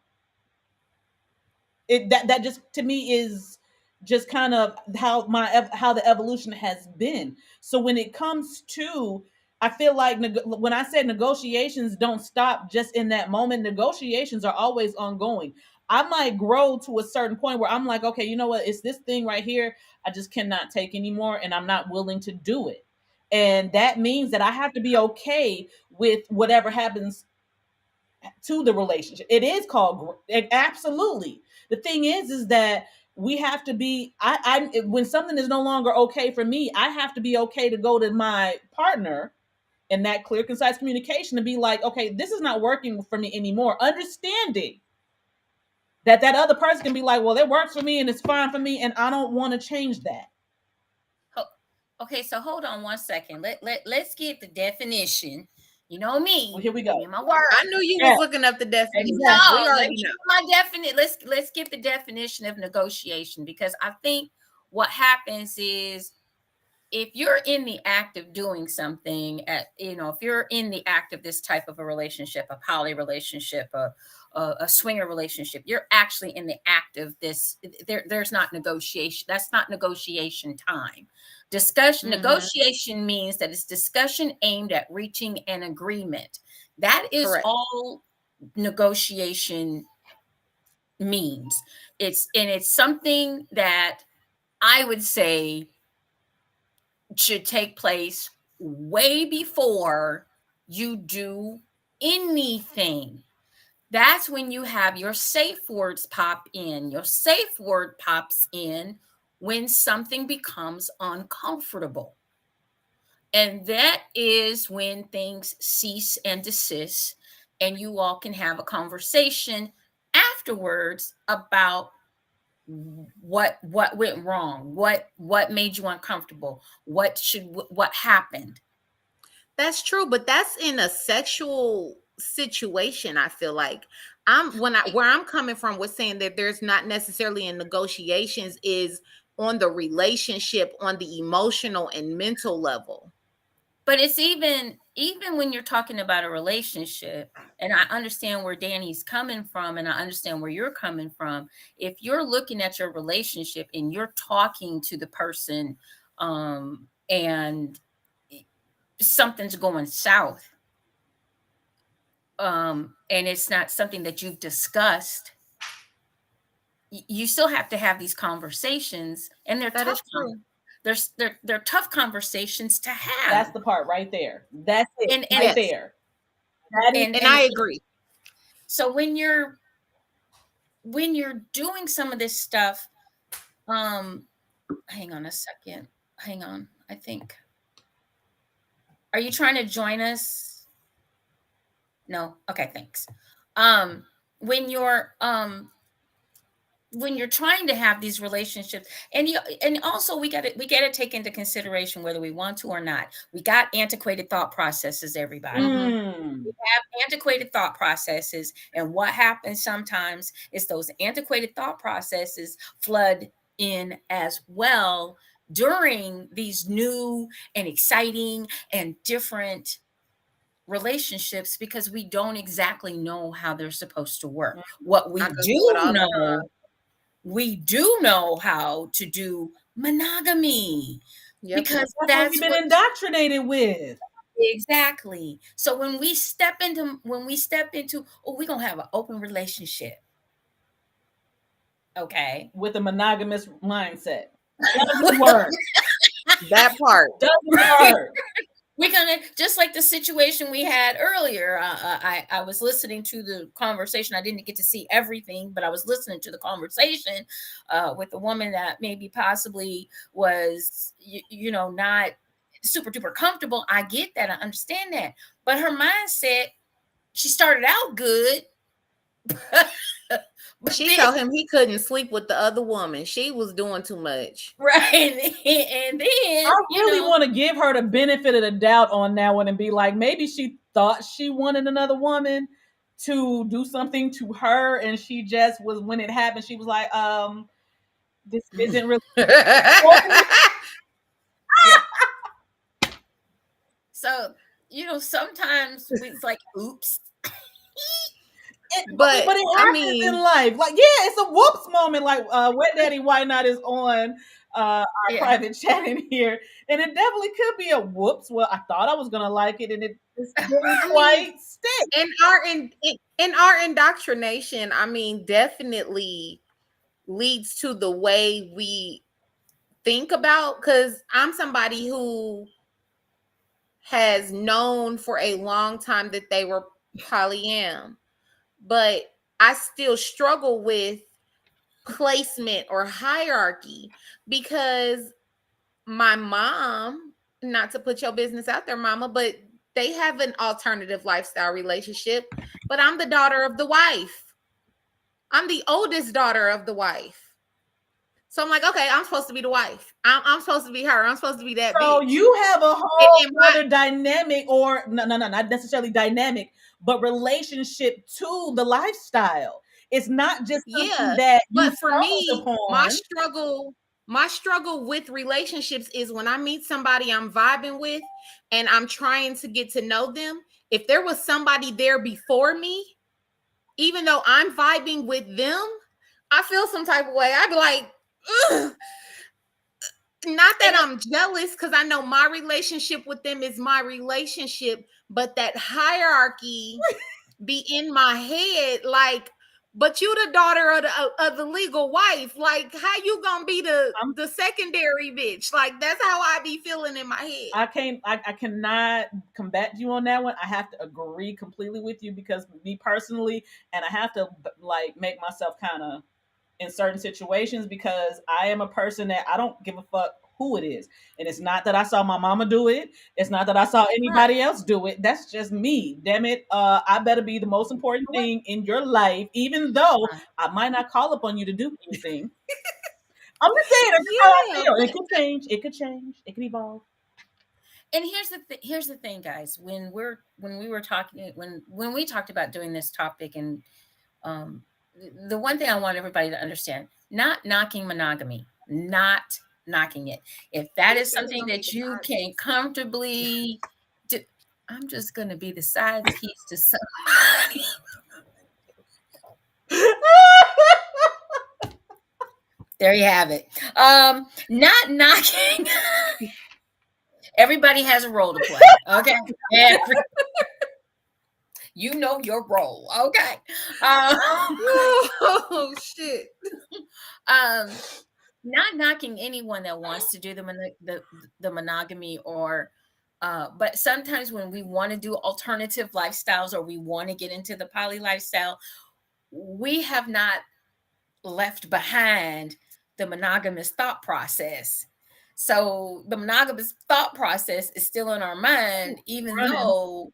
That just to me is just kind of how the evolution has been. So when it comes to, I feel like when I said negotiations don't stop just in that moment, negotiations are always ongoing. I might grow to a certain point where I'm like, okay, you know what, it's this thing right here I just cannot take anymore, and I'm not willing to do it. And that means that I have to be okay with whatever happens to the relationship. It is called absolutely. The thing is that we have to be. When something is no longer okay for me, I have to be okay to go to my partner in that clear, concise communication to be like, okay, this is not working for me anymore. Understanding that other person can be like, well, it works for me and it's fine for me, and I don't want to change that. Okay, so hold on one second. Let's get the definition. You know me. Well, here we go. Give me my word. I knew you was looking up the definition. No, We already know. my definite. Let's get the definition of negotiation, because I think what happens is, if you're in the act of doing something, if you're in the act of this type of a relationship, a poly relationship, a swinger relationship, you're actually in the act of this. There's not negotiation. That's not negotiation time. Negotiation means that it's discussion aimed at reaching an agreement. That is Correct. all negotiation means. It's something that I would say should take place way before you do anything. That's when you have your safe words pop in. Your safe word pops in when something becomes uncomfortable. And that is when things cease and desist, and you all can have a conversation afterwards about what went wrong, what made you uncomfortable, what happened. That's true, but that's in a sexual situation. I feel like where I'm coming from with saying that there's not necessarily in negotiations is on the relationship, on the emotional and mental level. But it's even when you're talking about a relationship, and I understand where Dani's coming from, and I understand where you're coming from. If you're looking at your relationship and you're talking to the person, and something's going south, and it's not something that you've discussed, you still have to have these conversations, and they're That tough. is true. They're tough conversations to have. That's the part right there. That's it and right there. And I agree. So when you're doing some of this stuff, hang on a second. Hang on. I think. Are you trying to join us? No. Okay, thanks. When you're trying to have these relationships, and also we got to take into consideration whether we want to or not. We got antiquated thought processes, everybody. We have antiquated thought processes, and what happens sometimes is those antiquated thought processes flood in as well during these new and exciting and different relationships, because we don't exactly know how they're supposed to work. What we do know how to do monogamy. Yep. Because that's what we've been indoctrinated with. Exactly. So when we step into, we're gonna have an open relationship. Okay. With a monogamous mindset. Doesn't work. That part doesn't work. We're gonna, just like the situation we had earlier. I was listening to the conversation. I didn't get to see everything, but I was listening to the conversation with a woman that maybe possibly was, not super duper comfortable. I get that. I understand that. But her mindset, she started out good. But she told him he couldn't sleep with the other woman. She was doing too much. Right. And then I really want to give her the benefit of the doubt on that one and be like, maybe she thought she wanted another woman to do something to her, and she just was, when it happened, she was like, this isn't really. Yeah. So, sometimes it's like, oops. But But it I happens in mean, life. Like, yeah, it's a whoops moment. Like, Wet Daddy Why Not is on our Yeah. private chat in here, and it definitely could be a whoops. Well, I thought I was gonna like it, and it just didn't I mean, quite stick. in our indoctrination, I mean, definitely leads to the way we think about, because I'm somebody who has known for a long time that they were polyam, but I still struggle with placement or hierarchy because my mom, not to put your business out there, mama, but they have an alternative lifestyle relationship, but I'm the daughter of the wife. I'm the oldest daughter of the wife. So I'm like, okay, I'm supposed to be the wife. I'm supposed to be her. I'm supposed to be that So bitch. you have a whole And my, other dynamic, or no, not necessarily dynamic, but relationship to the lifestyle. It's not just something yeah, that you but for stumbled me, upon. my struggle with relationships is when I meet somebody I'm vibing with and I'm trying to get to know them. If there was somebody there before me, even though I'm vibing with them, I feel some type of way. I'd be like, ugh. Not that I'm jealous, because I know my relationship with them is my relationship, but that hierarchy be in my head, like, but you the daughter of the legal wife. Like, how you gonna be I'm the secondary bitch? Like, that's how I be feeling in my head. I cannot combat you on that one. I have to agree completely with you, because me personally, and I have to like make myself kind of in certain situations, because I am a person that I don't give a fuck who it is. And it's not that I saw my mama do it. It's not that I saw Right. anybody else do it. That's just me. Damn it. I better be the most important thing in your life, even though I might not call upon you to do anything. I'm just saying, that's just how I Yeah, feel. It but could change. It could change. It could evolve. And here's the thing, guys. When we were talking, when we talked about doing this topic, and um, the one thing I want everybody to understand: not knocking monogamy, not knocking it. If that who is said it's something gonna be that you decided? can comfortably do, I'm just gonna be the side piece to somebody. There you have it. Not knocking. Everybody has a role to play. Okay. You know your role. Okay. Um, Oh shit. um, not knocking anyone that wants to do the monogamy, or but sometimes when we want to do alternative lifestyles, or we want to get into the poly lifestyle, we have not left behind the monogamous thought process. So the monogamous thought process is still in our mind, even Running. though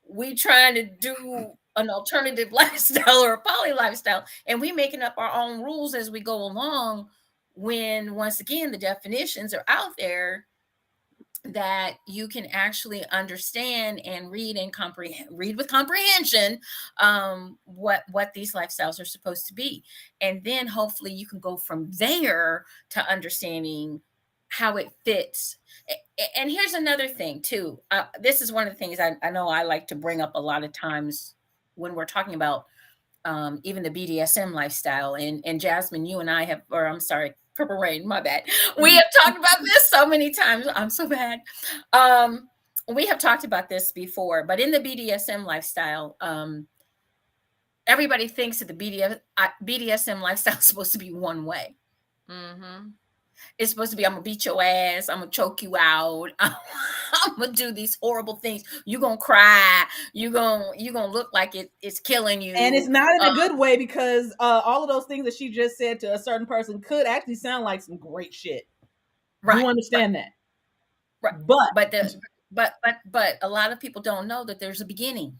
we trying to do an alternative lifestyle or a poly lifestyle, and we making up our own rules as we go along, when once again the definitions are out there that you can actually understand and read and comprehend, read with comprehension, what these lifestyles are supposed to be, and then hopefully you can go from there to understanding how it fits. And here's another thing too. This is one of the things I know I like to bring up a lot of times when we're talking about even the BDSM lifestyle. And Jasmine, you and I have, or I'm sorry, Purple Rain, my bad. We have talked about this so many times. I'm so bad. Um, we have talked about this before, but in the BDSM lifestyle, everybody thinks that the BDSM lifestyle is supposed to be one way. Mm-hmm. It's supposed to be, I'm gonna beat your ass, I'm gonna choke you out, I'm gonna do these horrible things. You're gonna cry, you're gonna look like it's killing And it's you. not in a good way, because all of those things that she just said to a certain person could actually sound like some great shit. Right, Do right, understand that. right. But But a lot of people don't know that there's a beginning.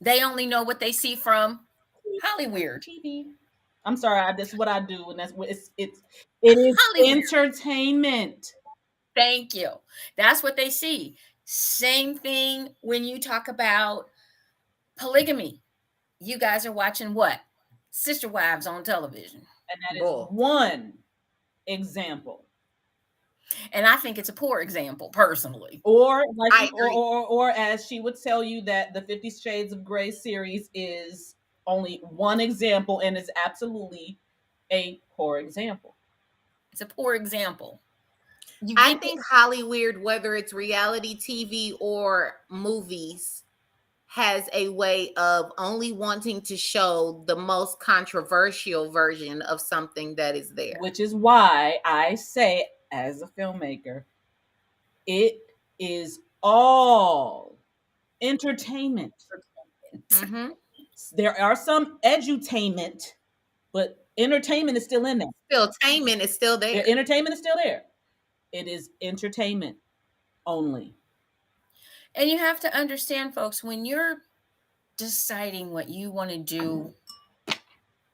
They only know what they see from Hollywood. TV. I'm sorry, that's what I do, and that's what it is Hollywood. entertainment. Thank you. That's what they see. Same thing when you talk about polygamy. You guys are watching what? Sister Wives on television. And that is Bull. one example. And I think it's a poor example, personally. Or like I agree. or as she would tell you that the 50 Shades of Grey series is only one example and is absolutely a poor example. It's a poor example. You I get think Hollywood, whether it's reality TV or movies, has a way of only wanting to show the most controversial version of something that is there. Which is why I say, as a filmmaker, it is all entertainment. Mm-hmm. There are some edutainment, but entertainment is still in there. Still, entertainment is still there. Entertainment is still there. It is entertainment only. And you have to understand, folks, when you're deciding what you want to do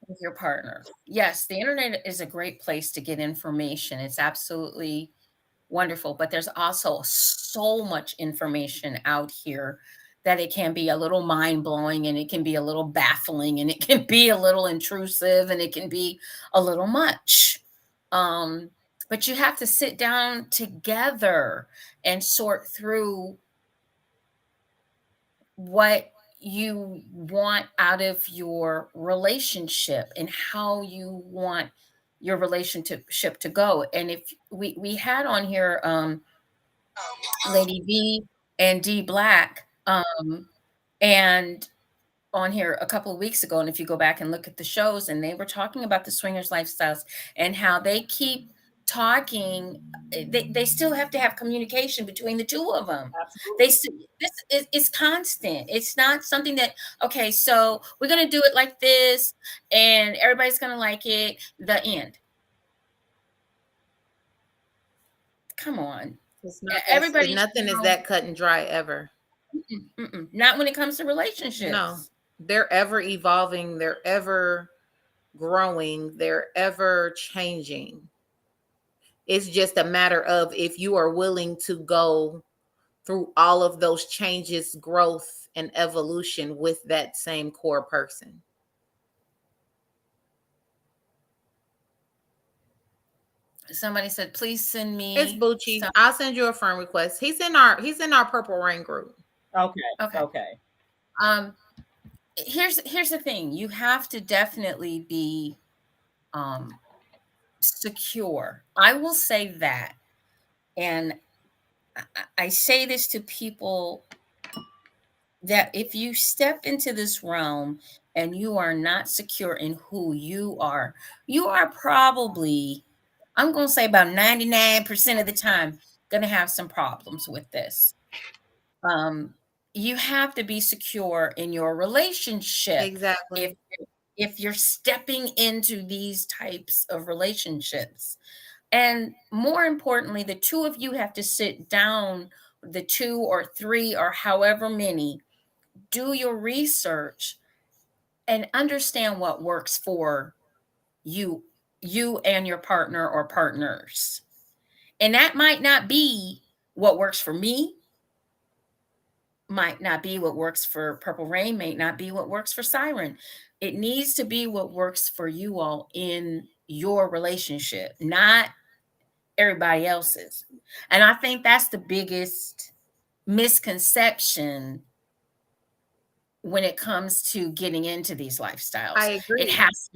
with your partner, yes, the internet is a great place to get information. It's absolutely wonderful, but there's also so much information out here that it can be a little mind-blowing, and it can be a little baffling, and it can be a little intrusive, and it can be a little much. But you have to sit down together and sort through what you want out of your relationship and how you want your relationship to go. And if we had on here Lady V and D Black and on here a couple of weeks ago, and if you go back and look at the shows, and they were talking about the swingers lifestyles and how they keep talking, they still have to have communication between the two of them. Absolutely. This is constant. It's not something that, okay, so we're going to do it like this and everybody's going to like it, the end. Come on. It's not Everybody, nothing is that cut and dry ever. Not when it comes to relationships. No, they're ever evolving, they're ever growing, they're ever changing. It's just a matter of if you are willing to go through all of those changes, growth, and evolution with that same core person. Somebody said, please send me. It's Bucci. I'll send you a friend request. He's in our Purple Rain group. Okay. Here's the thing. You have to definitely be secure. I will say that. And I say this to people, that if you step into this realm and you are not secure in who you are probably, I'm going to say about 99% of the time, going to have some problems with this. You have to be secure in your relationship. Exactly. If you're stepping into these types of relationships. And more importantly, the two of you have to sit down, the 2 or 3 or however many, do your research and understand what works for you and your partner or partners. And that might not be what works for me, might not be what works for Purple Rain, may not be what works for Siren. It needs to be what works for you all in your relationship, not everybody else's. And I think that's the biggest misconception when it comes to getting into these lifestyles. I agree. It has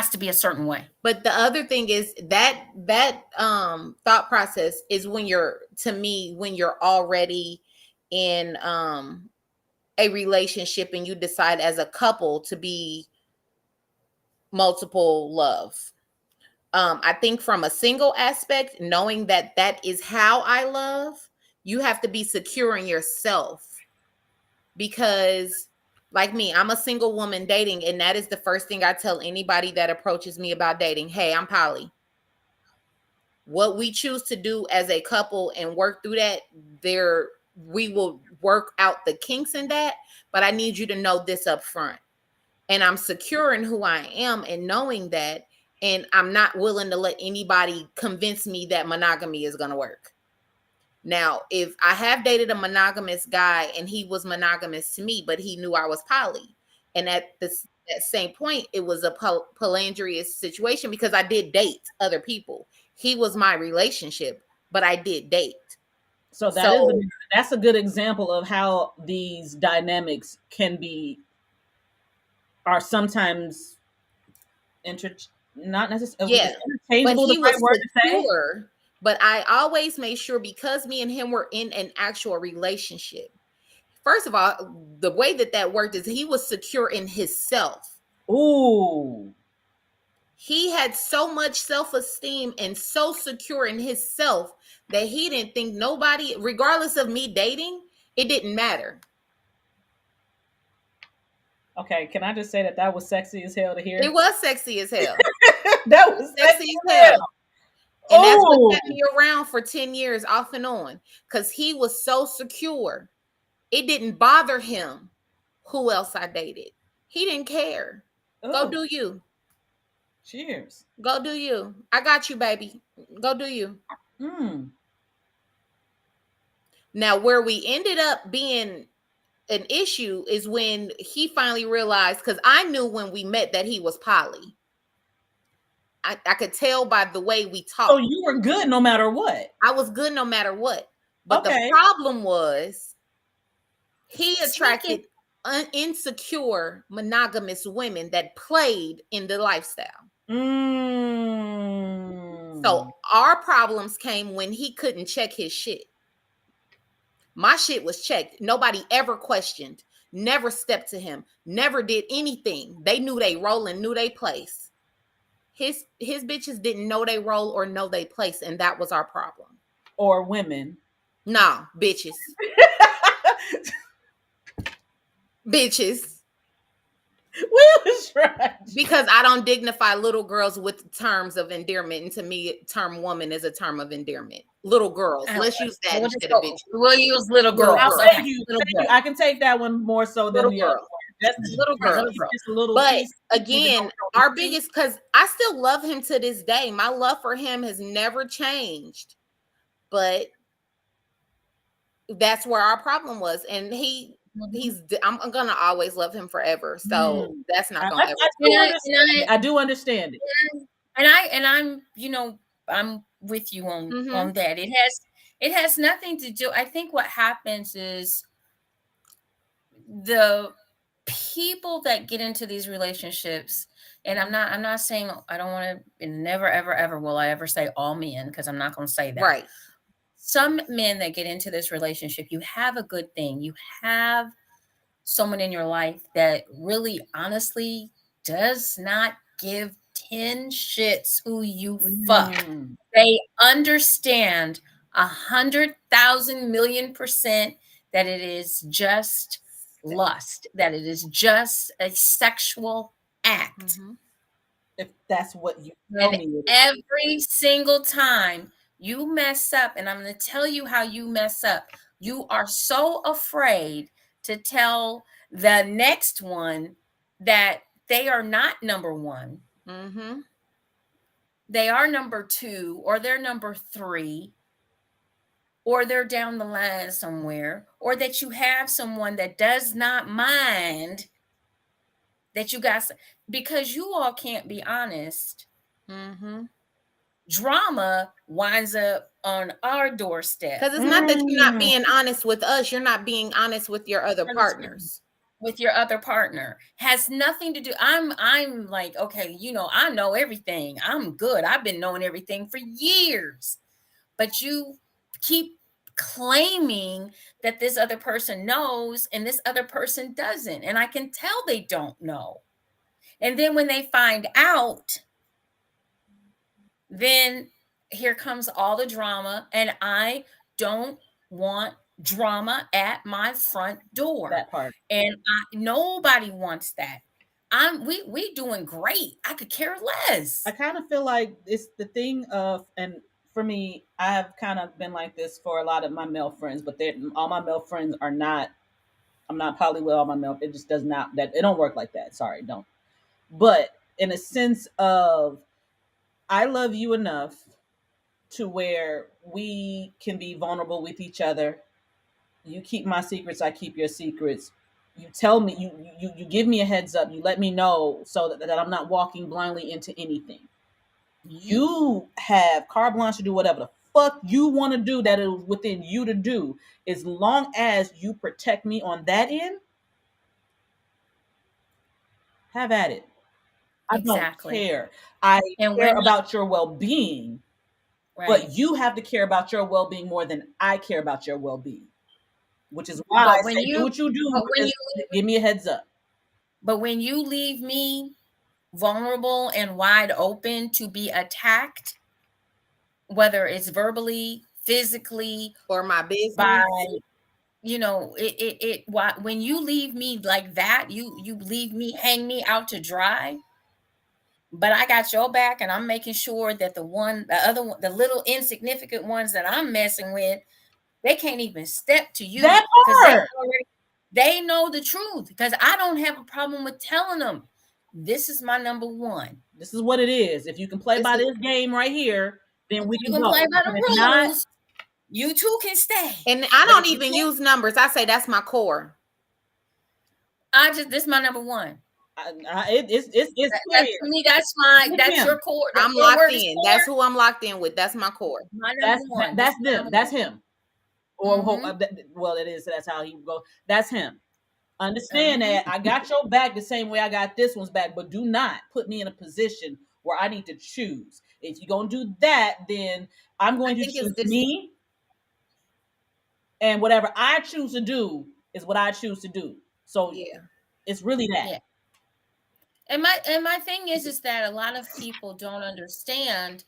to be a certain way. But the other thing is that thought process is when you're already in a relationship and you decide as a couple to be multiple love. I think from a single aspect, knowing that is how I love, you have to be secure in yourself. Because like me, I'm a single woman dating, and that is the first thing I tell anybody that approaches me about dating. Hey, I'm poly. What we choose to do as a couple and work through that, we will work out the kinks in that, but I need you to know this up front. And I'm secure in who I am and knowing that, and I'm not willing to let anybody convince me that monogamy is going to work. Now, if I have dated a monogamous guy and he was monogamous to me, but he knew I was poly, and at that same point, it was a polyandrous situation because I did date other people. He was my relationship, but I did date. So that's a good example of how these dynamics are sometimes not necessarily interchangeable. But he The right was word to say. secure. But I always made sure, because me and him were in an actual relationship. First of all, the way that worked is he was secure in himself. Ooh. He had so much self-esteem and so secure in himself that he didn't think nobody, regardless of me dating, it didn't matter. Okay, can I just say that was sexy as hell to hear? It was sexy as hell. That was sexy as hell. And that's what kept me around for 10 years off and on, because he was so secure. It didn't bother him who else I dated. He didn't care. Go do you. Cheers. Go do you. I got you, baby. Go do you. Now, where we ended up being an issue is when he finally realized, because I knew when we met that he was poly. I could tell by the way we talked. So you were good no matter what. I was good no matter what. But the problem was he attracted insecure monogamous women that played in the lifestyle. So our problems came when he couldn't check his shit. My shit was checked. Nobody ever questioned, never stepped to him, never did anything. They knew they role and knew they place. His bitches didn't know they role or know they place, and that was our problem. Or women. Nah, bitches. Bitches. We was right. Because I don't dignify little girls with terms of endearment, and to me, term woman is a term of endearment. Little girls. Let's use that instead of bitches. We'll use little girls. Thank you. I can take that one more so than the other. That's little girl. But again, our biggest, because I still love him to this day. My love for him has never changed. But that's where our problem was. And I'm gonna always love him forever. So that's not gonna ever. I do understand it. And I'm, I'm with you on that. It has nothing to do. I think what happens is the people that get into these relationships, and I'm not saying, I don't want to, never ever will I ever say all men, because I'm not going to say that. Right. Some men that get into this relationship, you have a good thing. You have someone in your life that really honestly does not give 10 shits who you fuck. They understand 100,000,000,000% that it is just lust, that it is just a sexual act. If that's what you tell me. Every single time you mess up, and I'm going to tell you how you mess up, you are so afraid to tell the next one that they are not number one. They are number 2, or they're number 3, or they're down the line somewhere, or that you have someone that does not mind that you got, because you all can't be honest. Drama winds up on our doorstep. Because it's not that you're not being honest with us, you're not being honest with your other partners. With your other partner has nothing to do. I'm like, okay, I know everything. I'm good. I've been knowing everything for years. But you keep claiming that this other person knows and this other person doesn't. And I can tell they don't know. And then when they find out, then here comes all the drama. And I don't want drama at my front door. That part. And nobody wants that. We doing great. I could care less. I kind of feel like it's the thing of, and for me, I have kind of been like this for a lot of my male friends, but all my male friends are not, I'm not poly with all my male, it just does not, that it don't work like that. Sorry, don't. But in a sense of, I love you enough to where we can be vulnerable with each other. You keep my secrets, I keep your secrets. You tell me, you give me a heads up, you let me know so that I'm not walking blindly into anything. You have carte blanche to do whatever the fuck you want to do that is within you to do, as long as you protect me on that end. Have at it. I don't Exactly. care. I And care when about your well-being, right. but you have to care about your well-being more than I care about your well-being, which is why I But when say do you what you do, but but when just you give me a heads up. but when you leave me vulnerable and wide open to be attacked, whether it's verbally, physically, or my by business. when you leave me like that, you leave me, hang me out to dry. But I got your back, and I'm making sure that the other one, the little insignificant ones that I'm messing with, they can't even step to you That because part. they know the truth. Because I don't have a problem with telling them this is my number one. This is what it is. If you can play It's by a, this game right here, then If we you can can go. play by But the if not, rules, you too can stay. and I But don't if you even can't, use numbers. I say that's my core. this is my number one. it's That's period. to me. It's That's him. your core. I'm Your locked word is in. That's core. who I'm locked in with. That's my core. My number one. This That's is my them. number That's one. him. Mm-hmm. Well, it is. That's how he would go. That's him. Understand Mm-hmm. that I got your back the same way I got this one's back, but do not put me in a position where I need to choose. If you're gonna do that, then I'm I going to think it's choose this. me, and whatever I choose to do is what I choose to do. So Yeah. it's really that. Yeah. And my thing is that a lot of people don't understand,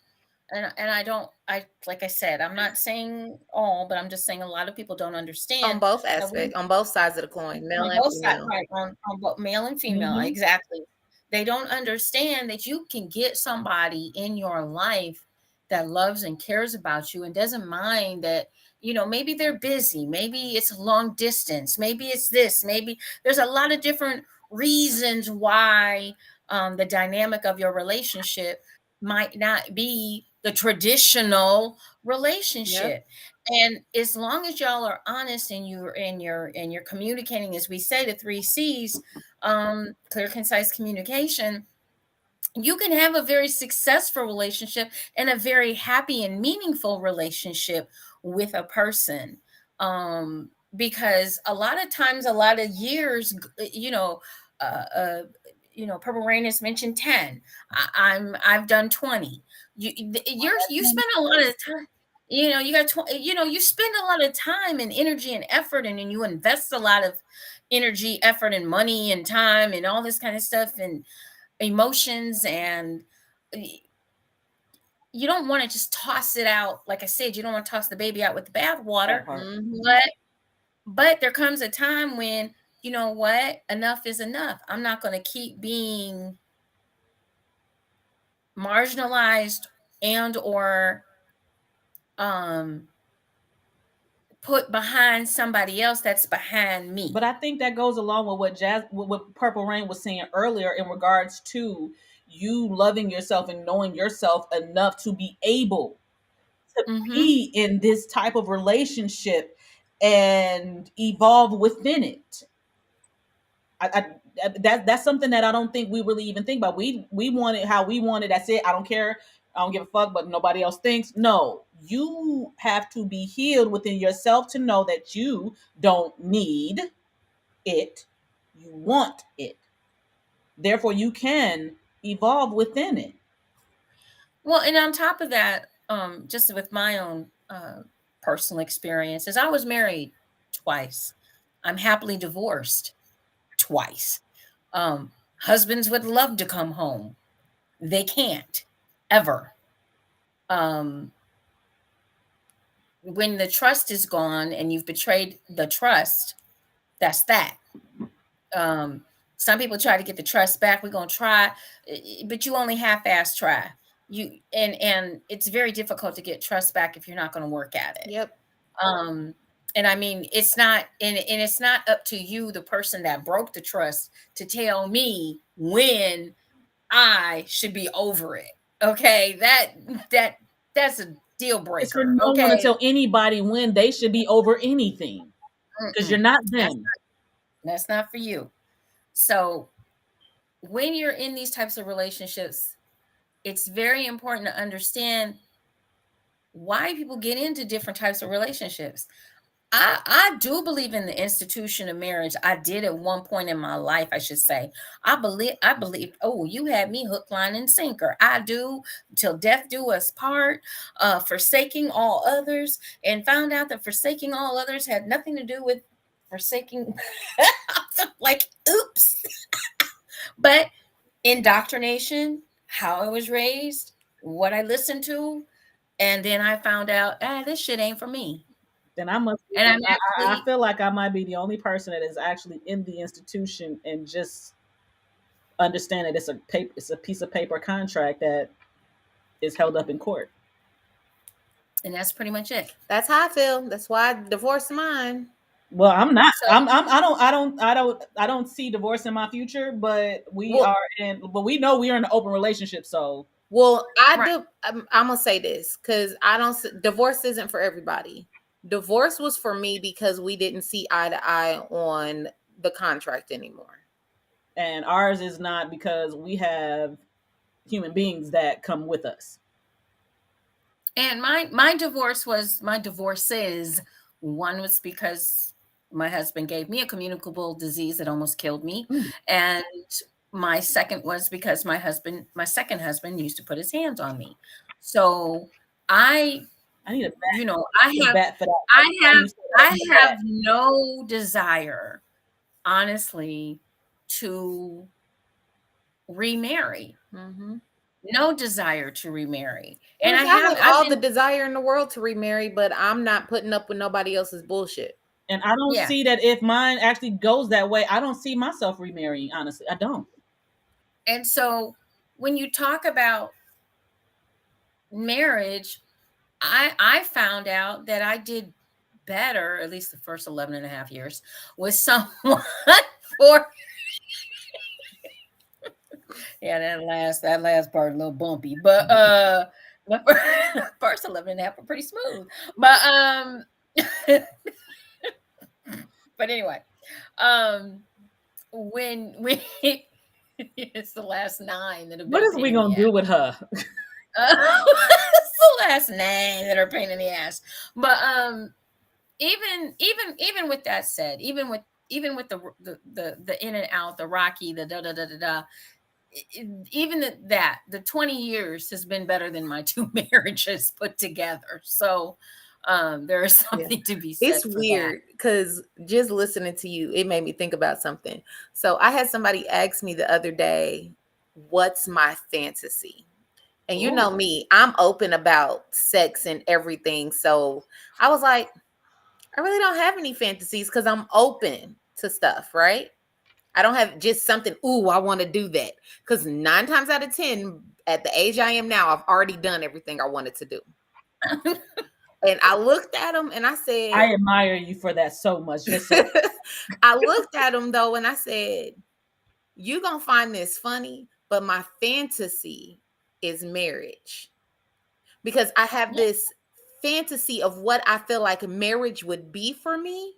and I like I said, I'm not saying all, but I'm just saying a lot of people don't On understand both that we aspects, on both sides of the coin, male on and both sides, female. right? On both male and female, Mm-hmm. exactly. They don't understand that you can get somebody in your life that loves and cares about you and doesn't mind that, maybe they're busy, maybe it's a long distance, maybe it's this, maybe there's a lot of different reasons why the dynamic of your relationship might not be the traditional Yep. relationship. And as long as y'all are honest and you're communicating, as we say, the 3 C's, clear, concise communication, you can have a very successful relationship and a very happy and meaningful relationship with a person. Because a lot of times, a lot of years, uh, uh, Purple Rain has mentioned 10. I've done 20. You spend a lot of time. You got you spend a lot of time and energy and effort, and then you invest a lot of energy, effort, and money and time and all this kind of stuff and emotions, and you don't want to just toss it out. Like I said, you don't want to toss the baby out with the bathwater. That part. Mm-hmm. But there comes a time when, you know what, enough is enough. I'm not going to keep being marginalized and or um put behind somebody else that's behind me. But I think that goes along with what Purple Rain was saying earlier in regards to you loving yourself and knowing yourself enough to be able to Mm-hmm. be in this type of relationship and evolve within it. That's something that I don't think we really even think about. We want it how we want it. That's it. I don't care. I don't give a fuck. But nobody else thinks. No, you have to be healed within yourself to know that you don't need it. You want it. Therefore, you can evolve within it. Well, and on top of that, just with my own personal experiences, I was married twice. I'm happily divorced twice. Husbands would love to come home. They can't ever. Um, when the trust is gone and you've betrayed the trust, that's that. Um, some people try to get the trust back. We're gonna try, but you only half-ass try. And it's very difficult to get trust back if you're not going to work at it. Yep. Um, and I mean, it's not, and it's not up to you, the person that broke the trust, to tell me when I should be over it. Okay, that's deal It's for breaker. no one to Okay. tell anybody when they should be over anything, because you're not them. That's not for you. So when you're in these types of relationships, it's very important to understand why people get into different types of relationships. I do believe in the institution of marriage. I did at one point in my life, I should say. I believe, oh, you had me hook, line, and sinker. I do till death do us part, forsaking all others, and found out that forsaking all others had nothing to do with forsaking like oops. But indoctrination, how I was raised, what I listened to, and then I found out, this shit ain't for me. Then I must be, And I'm I actually, feel like I might be the only person that is actually in the institution and just understand that it's a piece of paper contract that is held up in court. and that's pretty much it. That's how I feel. That's why I divorced mine. Well, I'm not. So, I don't see divorce in my future. But Well, we know we are in an open relationship. So well, I right. do. I'm gonna say this because I don't. Divorce isn't for everybody. Divorce was for me because we didn't see eye to eye on the contract anymore. and ours is not because we have human beings that come with us. And my divorces. One was because my husband gave me a communicable disease that almost killed me, and my second was because my second husband used to put his hands on me. So I need a bat. I Bat for that. I have no desire, honestly, to remarry. Mm-hmm. No desire to remarry. And I have all the desire in the world to remarry, but I'm not putting up with nobody else's bullshit. And I don't see that if mine actually goes that way, I don't see myself remarrying, honestly. I don't. And so when you talk about marriage, I found out that I did better, at least the first 11 and a half years, with someone for yeah, that last part a little bumpy, but the first 11 and a half were pretty smooth. But but anyway, when it's the last 9 that have been. What is we gonna do with her? It's the last 9 that are pain in the ass. But even with that said, even with the in and out, the rocky, the da da da da da, even the 20 years has been better than my 2 marriages put together. So there is something to be said. It's weird because just listening to you, it made me think about something. So I had somebody ask me the other day, what's my fantasy? And you know me, I'm open about sex and everything. So I was like, I really don't have any fantasies because I'm open to stuff, right? I don't have just something, I want to do that. Because 9 times out of 10, at the age I am now, I've already done everything I wanted to do. And I looked at him and I said, I admire you for that so much. I looked at him though and I said, you're going to find this funny, but my fantasy is marriage. Because I have this fantasy of what I feel like marriage would be for me.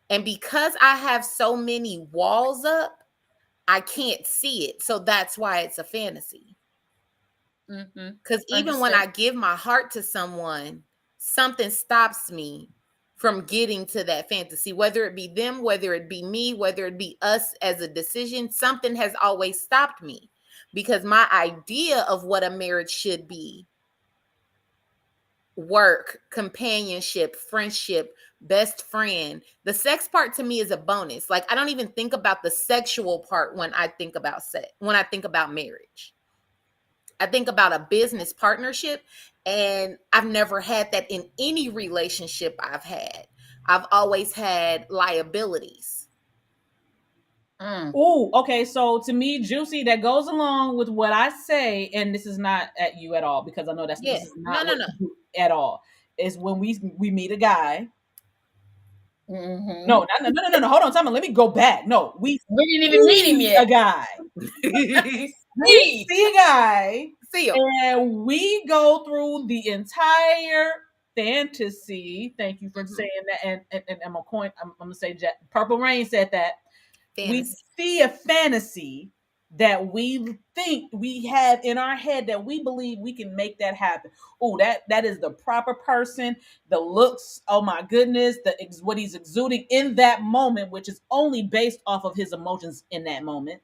And because I have so many walls up, I can't see it. So that's why it's a fantasy. Because even when I give my heart to someone, something stops me from getting to that fantasy, whether it be them, whether it be me, whether it be us as a decision, something has always stopped me because my idea of what a marriage should be, work, companionship, friendship, best friend, the sex part to me is a bonus. Like I don't even think about the sexual part when I think about sex, when I think about marriage. I think about a business partnership, and I've never had that in any relationship I've had. I've always had liabilities. Oh, okay. So to me, JewCee, that goes along with what I say, and this is not at you at all because I know this is not no. At all. Is when we meet a guy. No. Hold on, time. Let me go back. No, we didn't even meet him yet. A guy. We see a guy. See him. And we go through the entire fantasy. Thank you for saying that. And I'm gonna say Purple Rain said that. We Fantasy. see a fantasy that we think we have in our head that we believe we can make that happen. Oh, that is the proper person. The looks, oh my goodness, what he's exuding in that moment, which is only based off of his emotions in that moment,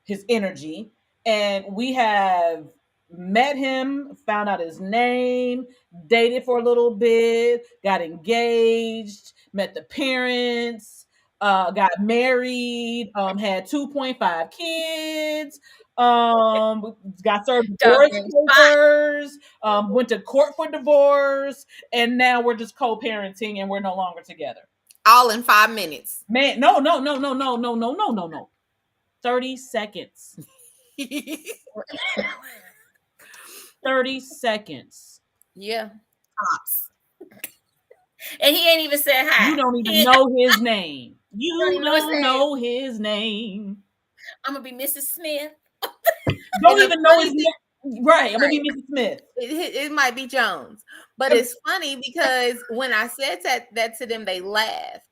his energy. And we have met him, found out his name, dated for a little bit, got engaged, met the parents, got married, had 2.5 kids, got served divorce papers, went to court for divorce, and now we're just co-parenting and we're no longer together. All in 5 minutes. Man, no. 30 seconds. 30 seconds. Yeah. Tops. And he ain't even said hi. You don't even know his name. You don't know his name. I'm gonna be Mrs. Smith. Don't even know his name. Right. I'm gonna be Mrs. Smith. It might be Jones. But it's funny because when I said that to them, they laughed.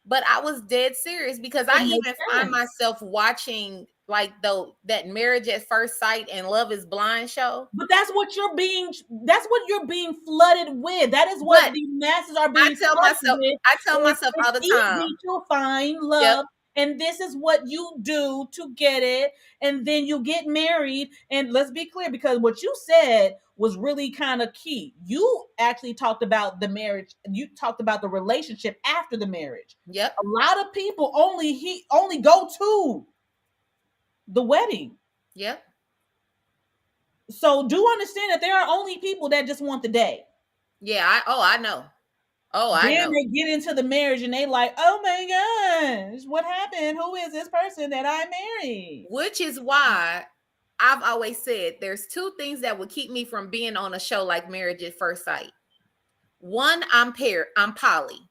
But I was dead serious because I even find myself watching like that Marriage at First Sight and Love is Blind show. But that's what you're being flooded with. That is what the masses are being flooded with. I tell myself all the time. Easy to find love. Yep. And this is what you do to get it. And then you get married. And let's be clear, because what you said was really kind of key. You actually talked about the marriage. You talked about the relationship after the marriage. Yep. A lot of people only go to the wedding. Yep. So do understand that there are only people that just want the day. Yeah. I know. Then they get into the marriage and they like, oh my gosh, what happened? Who is this person that I married? Which is why I've always said there's 2 things that would keep me from being on a show like Marriage at First Sight. 1, I'm poly.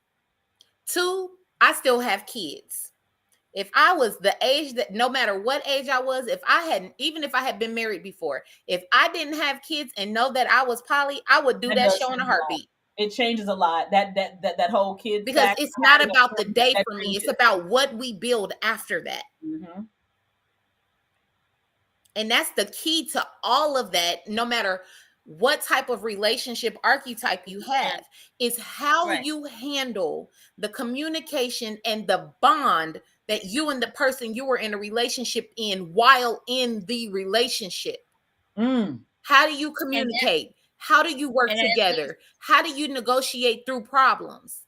2, I still have kids. If I was the age that, no matter what age I was, even if I had been married before, if I didn't have kids and know that I was poly, I would do that show in a heartbeat. It changes a lot. That whole kid, because it's not about the day for me. It's about what we build after that. Mm-hmm. And that's the key to all of that. No matter what type of relationship archetype you have, is how you handle the communication and the bond that you and the person you were in a relationship in while in the relationship. How do you communicate? How do you work together? How do you negotiate through problems?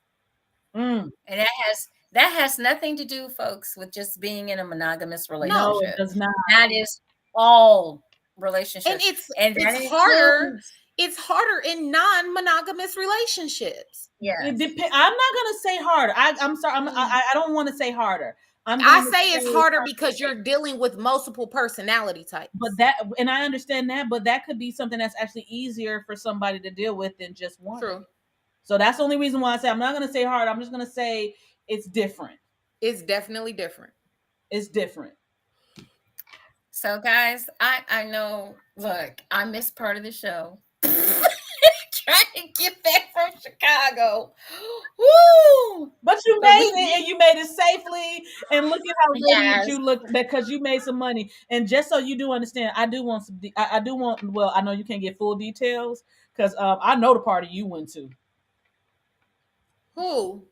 And that has nothing to do, folks, with just being in a monogamous relationship. No, it does not. That is all relationships. And it's harder. It's harder in non-monogamous relationships. Yeah. I'm not gonna say harder. I'm sorry. I don't want to say harder. I say it's harder because you're dealing with multiple personality types. And I understand that, but that could be something that's actually easier for somebody to deal with than just one. True. So that's the only reason why I say I'm not going to say hard. I'm just going to say it's different. It's definitely different. It's different. So guys, I know, look, I missed part of the show. Trying to get back from Chicago. Woo! But you made it, and you made it safely. And look at how radiant you look, because you made some money. And just so you do understand, I do want some. I do want. Well, I know you can't get full details because I know the party you went to. Who?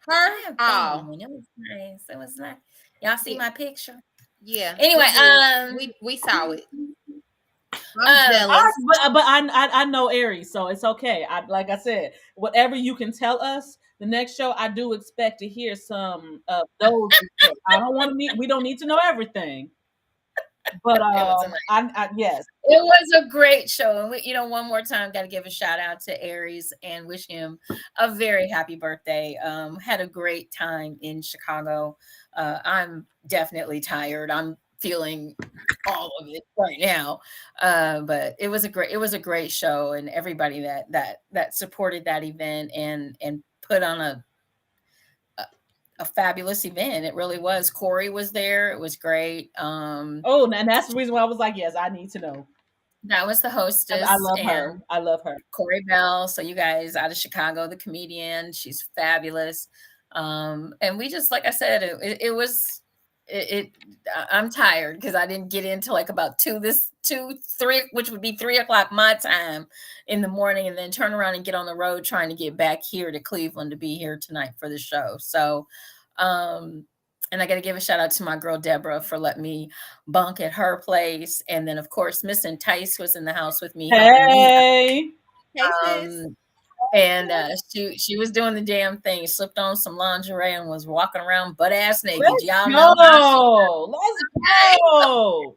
Her? Oh, it was nice. It was nice. Y'all see my picture? Yeah. Anyway, we saw it. I'm jealous. But I know Aries, so it's okay. Like I said, whatever you can tell us, the next show I do expect to hear some of those. I don't want to we don't need to know everything. But yes, it was a great show. And one more time, got to give a shout out to Aries and wish him a very happy birthday. Had a great time in Chicago. I'm definitely tired. I'm feeling all of it right now, but it was a great show, and everybody that supported that event and put on a fabulous event. It really was. Corey was there. It was great. Oh, and that's the reason why I was like, yes, I need to know. That was the 'Cause I hostess, love her. and I love her. Corey Bell. So you guys out of Chicago, the comedian, she's fabulous. And we just, like I said, it was it. I'm tired because I didn't get into like about 2, 3, which would be 3 o'clock my time in the morning, and then turn around and get on the road trying to get back here to Cleveland to be here tonight for the show. So, um, and I got to give a shout out to my girl Deborah for letting me bunk at her place, and then of course Miss Entice was in the house with me helping me. Hey, Hey, sis. Um, and she was doing the damn thing, slipped on some lingerie and was walking around butt ass naked. let's Y'all know how she. go. Let's go.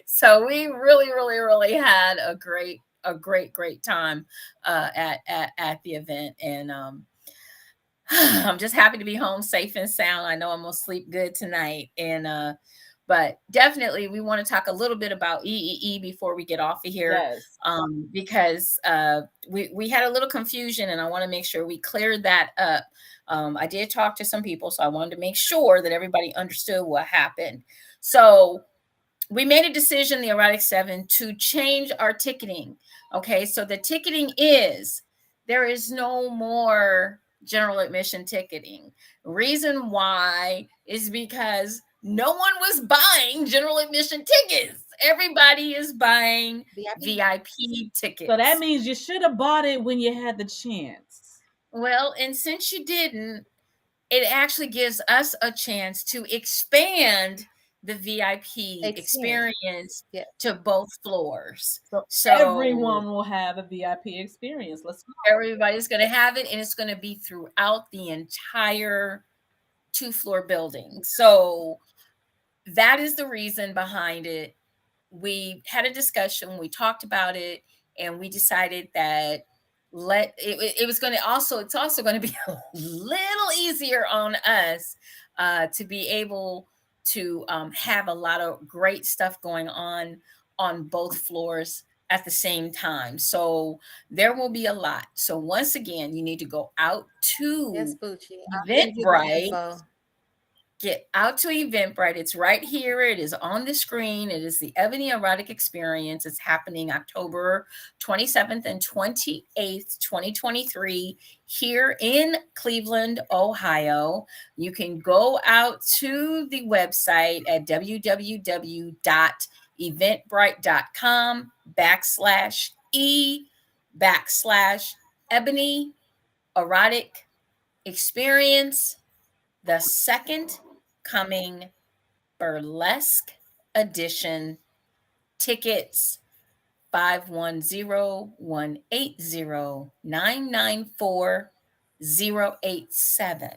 So we really, really, really had a great time at the event, and I'm just happy to be home safe and sound. I know I'm gonna sleep good tonight, and but definitely we want to talk a little bit about EEE before we get off of here, Yes. because we had a little confusion, and I want to make sure we cleared that up. I did talk to some people, so I wanted to make sure that everybody understood what happened. So we made a decision, the Erotic 7, to change our ticketing. Okay, so the ticketing is, there is no more general admission ticketing. Reason why is because no one was buying general admission tickets. Everybody is buying VIP tickets. So that means you should have bought it when you had the chance. Well, and since you didn't, it actually gives us a chance to expand the VIP experience Yeah. to both floors. So everyone will have a VIP experience. Let's go. Everybody's going to have it, and it's going to be throughout the entire 2-floor building. So that is the reason behind it. We had a discussion, we talked about it, and we decided that it was going to also, it's also going to be a little easier on us to be able to have a lot of great stuff going on both floors at the same time. So there will be a lot. So once again, you need to go out to Eventbrite. Get out to Eventbrite. It's right here. It is on the screen. It is the Ebony Erotic Experience. It's happening October 27th and 28th, 2023, here in Cleveland, Ohio. You can go out to the website at www.eventbrite.com/e/Ebony Erotic Experience, the second coming burlesque edition. Tickets 510-180-994-087.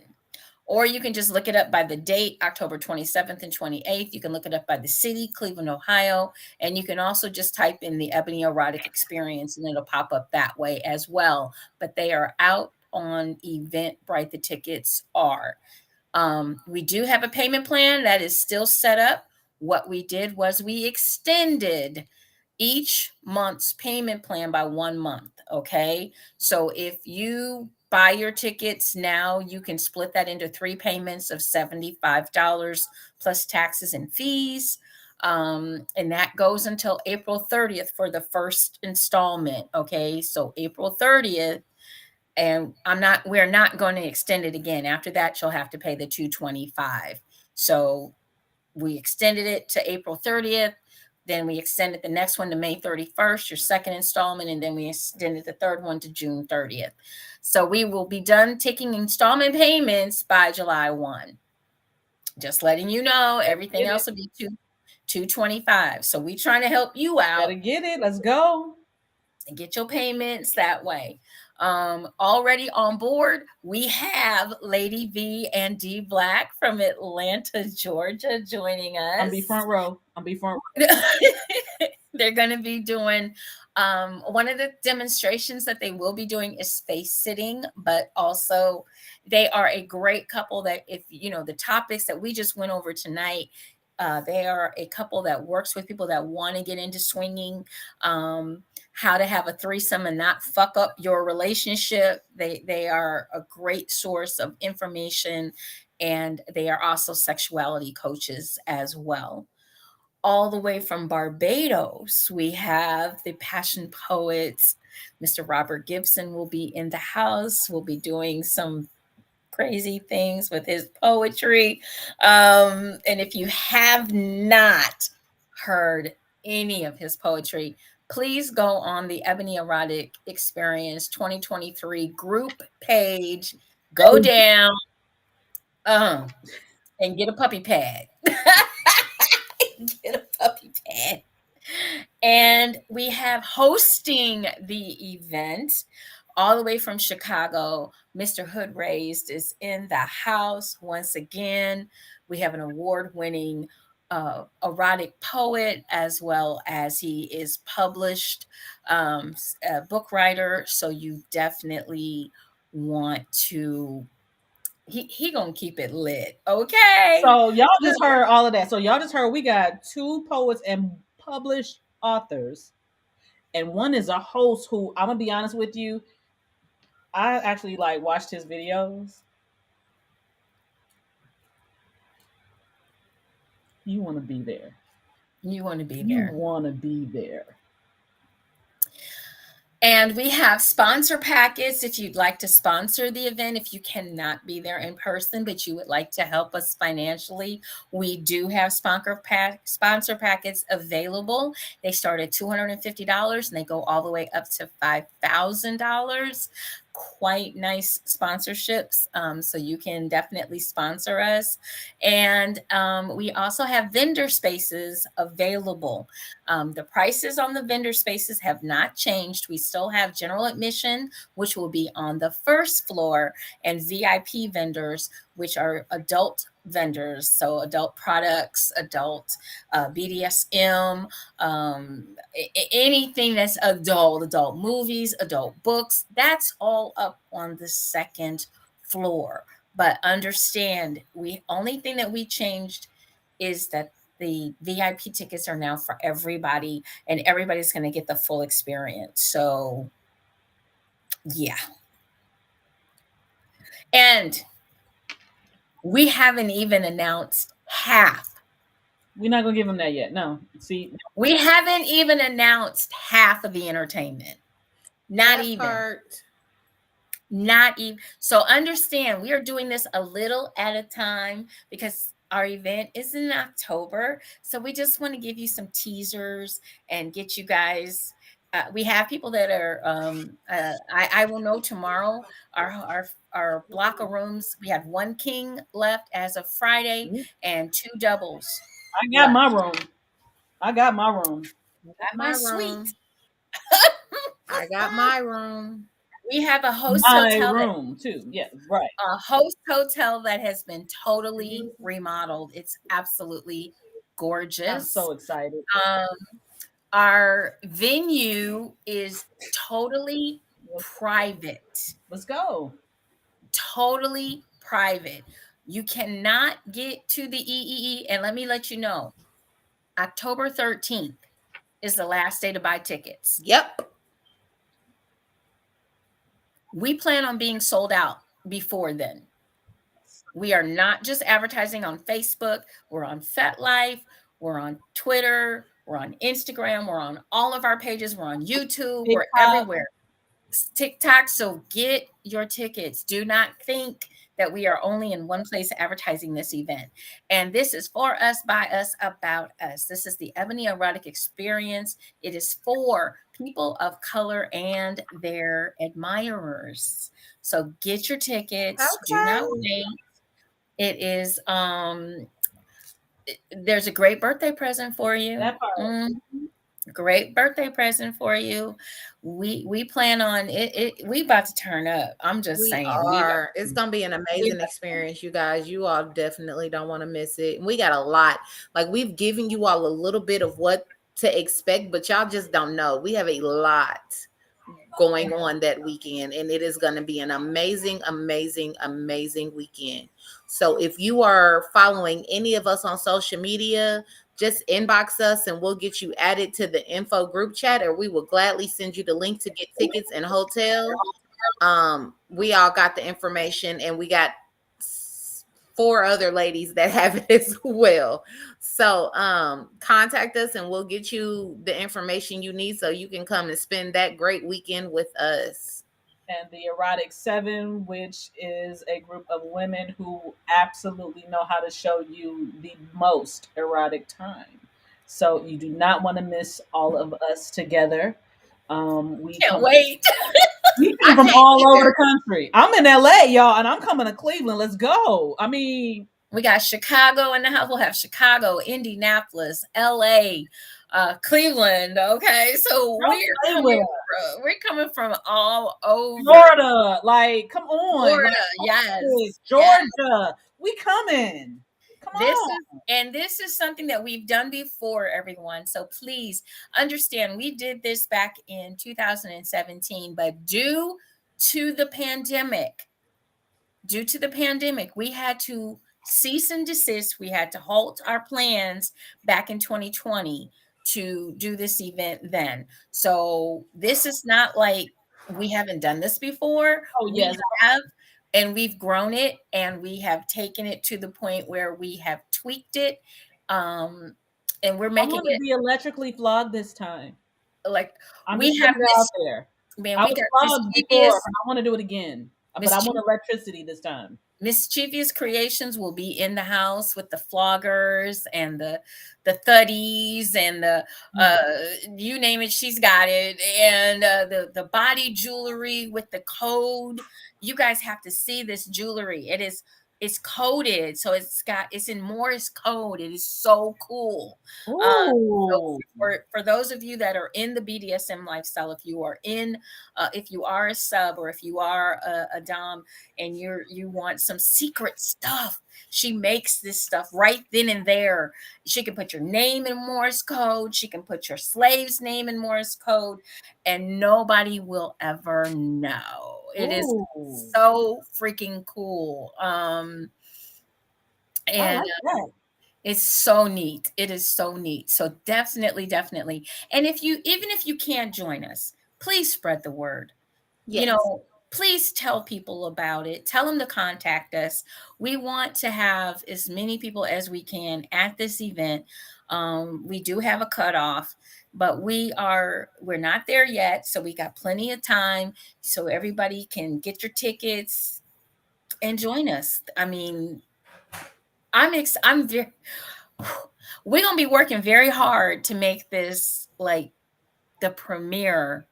Or you can just look it up by the date, October 27th and 28th. You can look it up by the city, Cleveland, Ohio. And you can also just type in the Ebony Erotic Experience, and it'll pop up that way as well. But they are out on Eventbrite. The tickets are. We do have a payment plan that is still set up. What we did was we extended each month's payment plan by 1 month. Okay. So if you buy your tickets now, you can split that into 3 payments of $75 plus taxes and fees. And that goes until April 30th for the first installment. Okay. So April 30th. And we're not going to extend it again. After that, you'll have to pay the $225. So we extended it to April 30th. Then we extended the next one to May 31st, your second installment. And then we extended the third one to June 30th. So we will be done taking installment payments by July 1. Just letting you know, everything else will be $225. So we trying to help you out. Gotta get it. Let's go. And get your payments that way. Already on board, we have Lady V and D Black from Atlanta, Georgia, joining us. I'll be front row. They're going to be doing one of the demonstrations that they will be doing is face sitting, but also they are a great couple that, if you know the topics that we just went over tonight, they are a couple that works with people that want to get into swinging, how to have a threesome and not fuck up your relationship. They are a great source of information and they are also sexuality coaches as well. All the way from Barbados, we have the passion poets. Mr. Robert Gibson will be in the house. We'll be doing some crazy things with his poetry. And if you have not heard any of his poetry, please go on the Ebony Erotic Experience 2023 group page, go down, and get a puppy pad. Get a puppy pad. And we have hosting the event all the way from Chicago. Mr. Hood Raised is in the house once again. We have an award winning erotic poet, as well as he is published a book writer. So you definitely want to. He gonna keep it lit, okay? So y'all just heard all of that. So y'all just heard we got 2 poets and published authors, and one is a host who, I'm gonna be honest with you, I actually like watched his videos. You want to be there. You want to be You there. want to be there. And we have sponsor packets if you'd like to sponsor the event. If you cannot be there in person, but you would like to help us financially, we do have sponsor packets available. They start at $250 and they go all the way up to $5,000. Quite nice sponsorships. So you can definitely sponsor us. And we also have vendor spaces available. The prices on the vendor spaces have not changed. We still have general admission, which will be on the first floor, and VIP vendors, which are adult vendors. So adult products, adult BDSM, anything that's adult movies, adult books, that's all up on the second floor. But understand, only thing that we changed is that the VIP tickets are now for everybody, and everybody's going to get the full experience. So, yeah. And we haven't even announced half. We're not gonna give them that yet. No. See, we haven't even announced half of the entertainment. Not That even. part. Not even. So understand, we are doing this a little at a time because our event is in October. So we just want to give you some teasers and get you guys. We have people that are. I will know tomorrow. Our block of rooms. We have 1 king left as of Friday and 2 doubles. I got my room. I got my room. Got my suite. I got my room. We have a host My hotel room too. Yeah, right. A host hotel that has been totally remodeled. It's absolutely gorgeous. I'm so excited. Our venue is totally private. Let's go. Totally private. You cannot get to the EEE. And let me let you know, October 13th is the last day to buy tickets. Yep. We plan on being sold out before then. We are not just advertising on Facebook. We're on FetLife. We're on Twitter. We're on Instagram. We're on all of our pages. We're on YouTube. We're everywhere. TikTok. So get your tickets. Do not think that we are only in one place advertising this event. And this is for us, by us, about us. This is the Ebony Erotic Experience. It is for people of color and their admirers. So get your tickets. Okay. Do not wait. It is there's a great birthday present for you. That part. Great birthday present for you. We plan on it. We about to turn up. I'm just saying. It's gonna be an amazing experience, you guys. You all definitely don't want to miss it. And we got a lot. Like, we've given you all a little bit of what to expect, but y'all just don't know. We have a lot going on that weekend, and it is going to be an amazing weekend. So if you are following any of us on social media, just inbox us and we'll get you added to the info group chat, or we will gladly send you the link to get tickets and hotel. We all got the information, and we got 4 other ladies that have it as well. So contact us and we'll get you the information you need so you can come and spend that great weekend with us. And the Erotic Seven, which is a group of women who absolutely know how to show you the most erotic time. So you do not want to miss all of us together. We Can't come wait. we I come from can't all over either. the country. I'm in LA, y'all, and I'm coming to Cleveland. Let's go. I mean, We got Chicago in the house. We'll have Chicago, Indianapolis, LA, Cleveland. Okay, so don't play with us. we're coming from all over Florida, like, come on, Florida. like Texas, Yes, yes. Georgia, we coming. Come This on. is this is something that we've done before, everyone. So please understand, we did this back in 2017, but to the pandemic, we had to cease and desist. We had to halt our plans back in 2020 to do this event then. So this is not like we haven't done this before. Oh We yes, have, and we've grown it, and we have taken it to the point where we have tweaked it. And we're I making want to it be electrically flogged this time. like I'm we just have putting it out Miss, there. man, I we was got flogged before, mischievous. but I want to do it again. But I want electricity this time. Mischievous Creations will be in the house with the floggers and the thuddies and the you name it, she's got it. And the body jewelry with the code. You guys have to see this jewelry. It's coded, so it's in Morse code. It is so cool. So Ooh. for those of you that are in the BDSM lifestyle, if you are a sub or if you are a dom and you want some secret stuff, she makes this stuff right then and there. She can put your name in Morse code. She can put your slave's name in Morse code, and nobody will ever know. It is Ooh. so freaking cool. I And like that. it's so neat. It is so neat. So definitely. And even if you can't join us, please spread the word. Yes. Please tell people about it. Tell them to contact us. We want to have as many people as we can at this event. We do have a cutoff, but we're not there yet. So we got plenty of time so everybody can get your tickets and join us. I mean, I'm very, we're going to be working very hard to make this like the premier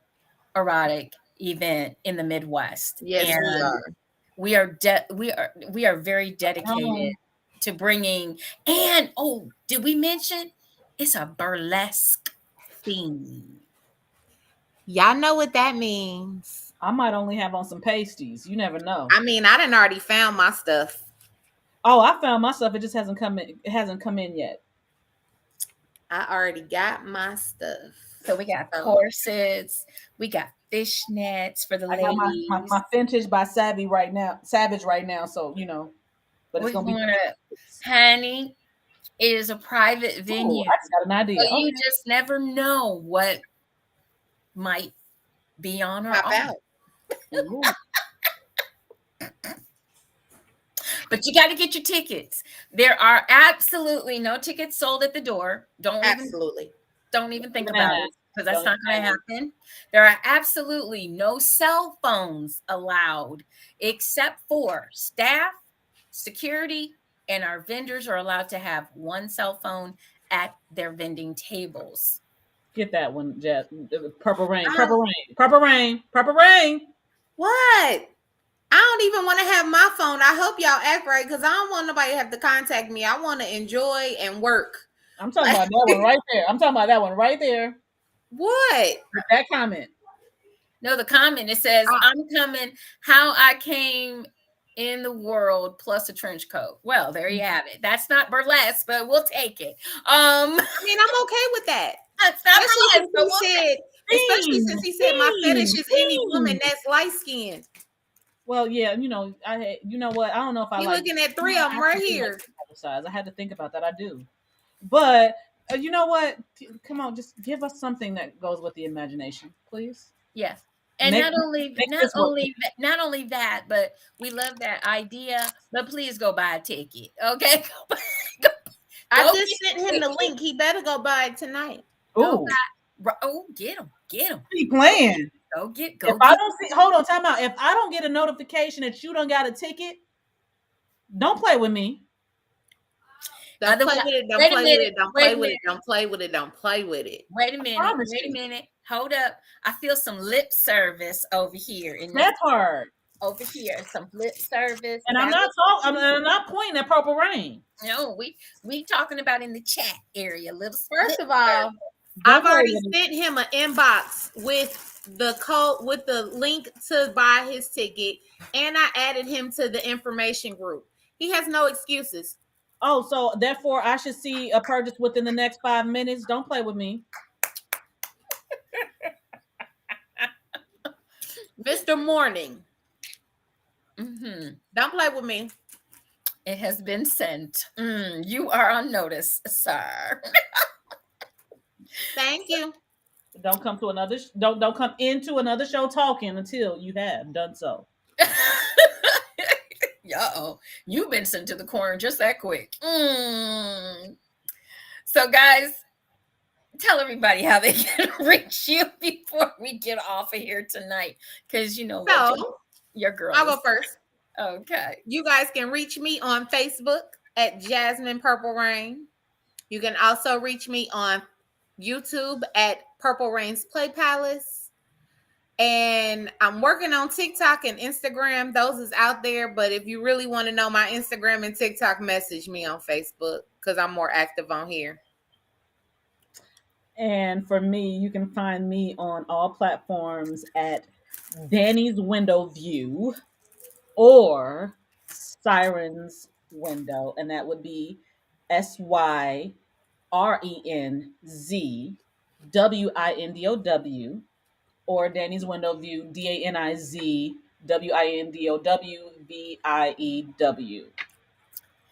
erotic event in the Midwest. Yes, we And are. we are very dedicated to bringing. And did we mention it's a burlesque theme? Y'all know what that means. I might only have on some pasties. You never know. I mean, I done already found my stuff. Oh, I found my stuff. It just hasn't come in. It hasn't come in yet. I already got my stuff. So we got corsets, we got fishnets for the I got ladies. my vintage by Savage right now. So but We're it's gonna be. honey, it is a private venue. Ooh, I just got an idea. So you just never know what might be on or off. But you got to get your tickets. There are absolutely no tickets sold at the door. Don't even think about it, because that's not going to happen. There are absolutely no cell phones allowed except for staff, security, and our vendors are allowed to have one cell phone at their vending tables. Get that one, Jet. Purple rain. What? I don't even want to have my phone. I hope y'all act right, because I don't want nobody to have to contact me. I want to enjoy and work. I'm talking about that one right there. What? That comment. No, the comment, it says, I'm coming, how I came in the world plus a trench coat. Well, there you have it. That's not burlesque, but we'll take it. I mean, I'm okay with that. That's not burlesque, but especially since he said my fetish is any woman that's light skinned. Well, yeah, you know what? I don't know if You're looking at 3 of them right here. Size. I had to think about that. I do, but you know what? Come on, just give us something that goes with the imagination, please. Yes. And Make this work. not only that, but we love that idea. But please go buy a ticket, okay? I Go just get sent a him the ticket. link. He better go buy it tonight. Go Ooh, buy. Oh, get him, get him. he playing. Go get, If go I get. don't see, hold on, time out. If I don't get a notification that you don't got a ticket, don't play with me. Don't play Otherwise, with it. Don't wait a play with minute, it. Don't wait play a with minute, it. Don't play with it. Don't play with it. wait a minute, Promise wait a you. minute. Hold up. I feel some lip service over here in this. That part. Over here, some lip service. And I'm not talking. I'm not pointing at Purple Rain. No, we talking about in the chat area. Little First lip of all, service. I've already sent him an inbox with the code, with the link to buy his ticket, and I added him to the information group. He has no excuses. Oh, so therefore I should see a purchase within the next 5 minutes. Don't play with me. Mr. Morning, Mhm. don't play with me. It has been sent. You are on notice, sir. Thank you. Don't come to another. Don't come into another show talking until you have done so. Uh-oh. You've been sent to the corner just that quick. So, guys, tell everybody how they can reach you before we get off of here tonight. Because you know what? So Your girl. I'll go first. Okay. You guys can reach me on Facebook at Jasmine Purple Rain. You can also reach me on YouTube at Purple Rain's Play Palace. And I'm working on TikTok and Instagram. Those is out there. But if you really want to know my Instagram and TikTok, message me on Facebook because I'm more active on here. And for me, you can find me on all platforms at Dani's Window View or Siren's Window, and that would be SYRENZWINDOW or Danny's Window View, DANIZWINDOWVIEW.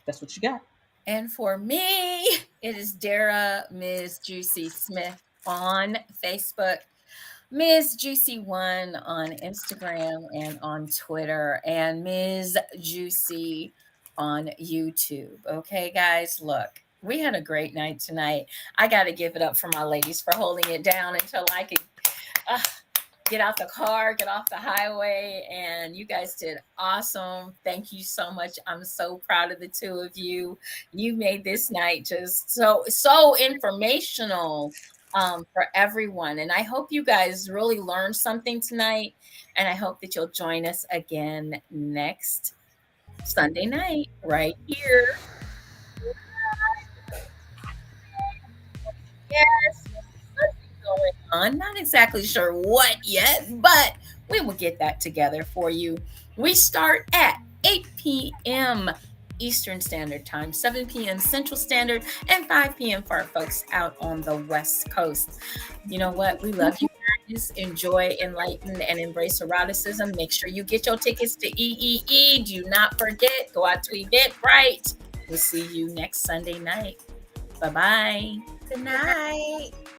That's what you got. And for me, it is Dara Ms. JewCee Smith on Facebook, Ms. JewCee1 on Instagram and on Twitter, and Ms. JewCee on YouTube. Okay, guys, look, we had a great night tonight. I got to give it up for my ladies for holding it down until I could get out the car, get off the highway, and you guys did awesome. Thank you so much. I'm so proud of the two of you. You made this night just so informational for everyone. And I hope you guys really learned something tonight. And I hope that you'll join us again next Sunday night right here. Yes. Going on. Not exactly sure what yet, but we will get that together for you. We start at 8 p.m. Eastern Standard Time, 7 p.m. Central Standard, and 5 p.m. for our folks out on the West Coast. You know what? We love you guys. Enjoy, enlighten, and embrace eroticism. Make sure you get your tickets to EEE. Do not forget, go out to Eventbrite. We'll see you next Sunday night. Bye-bye. Good night.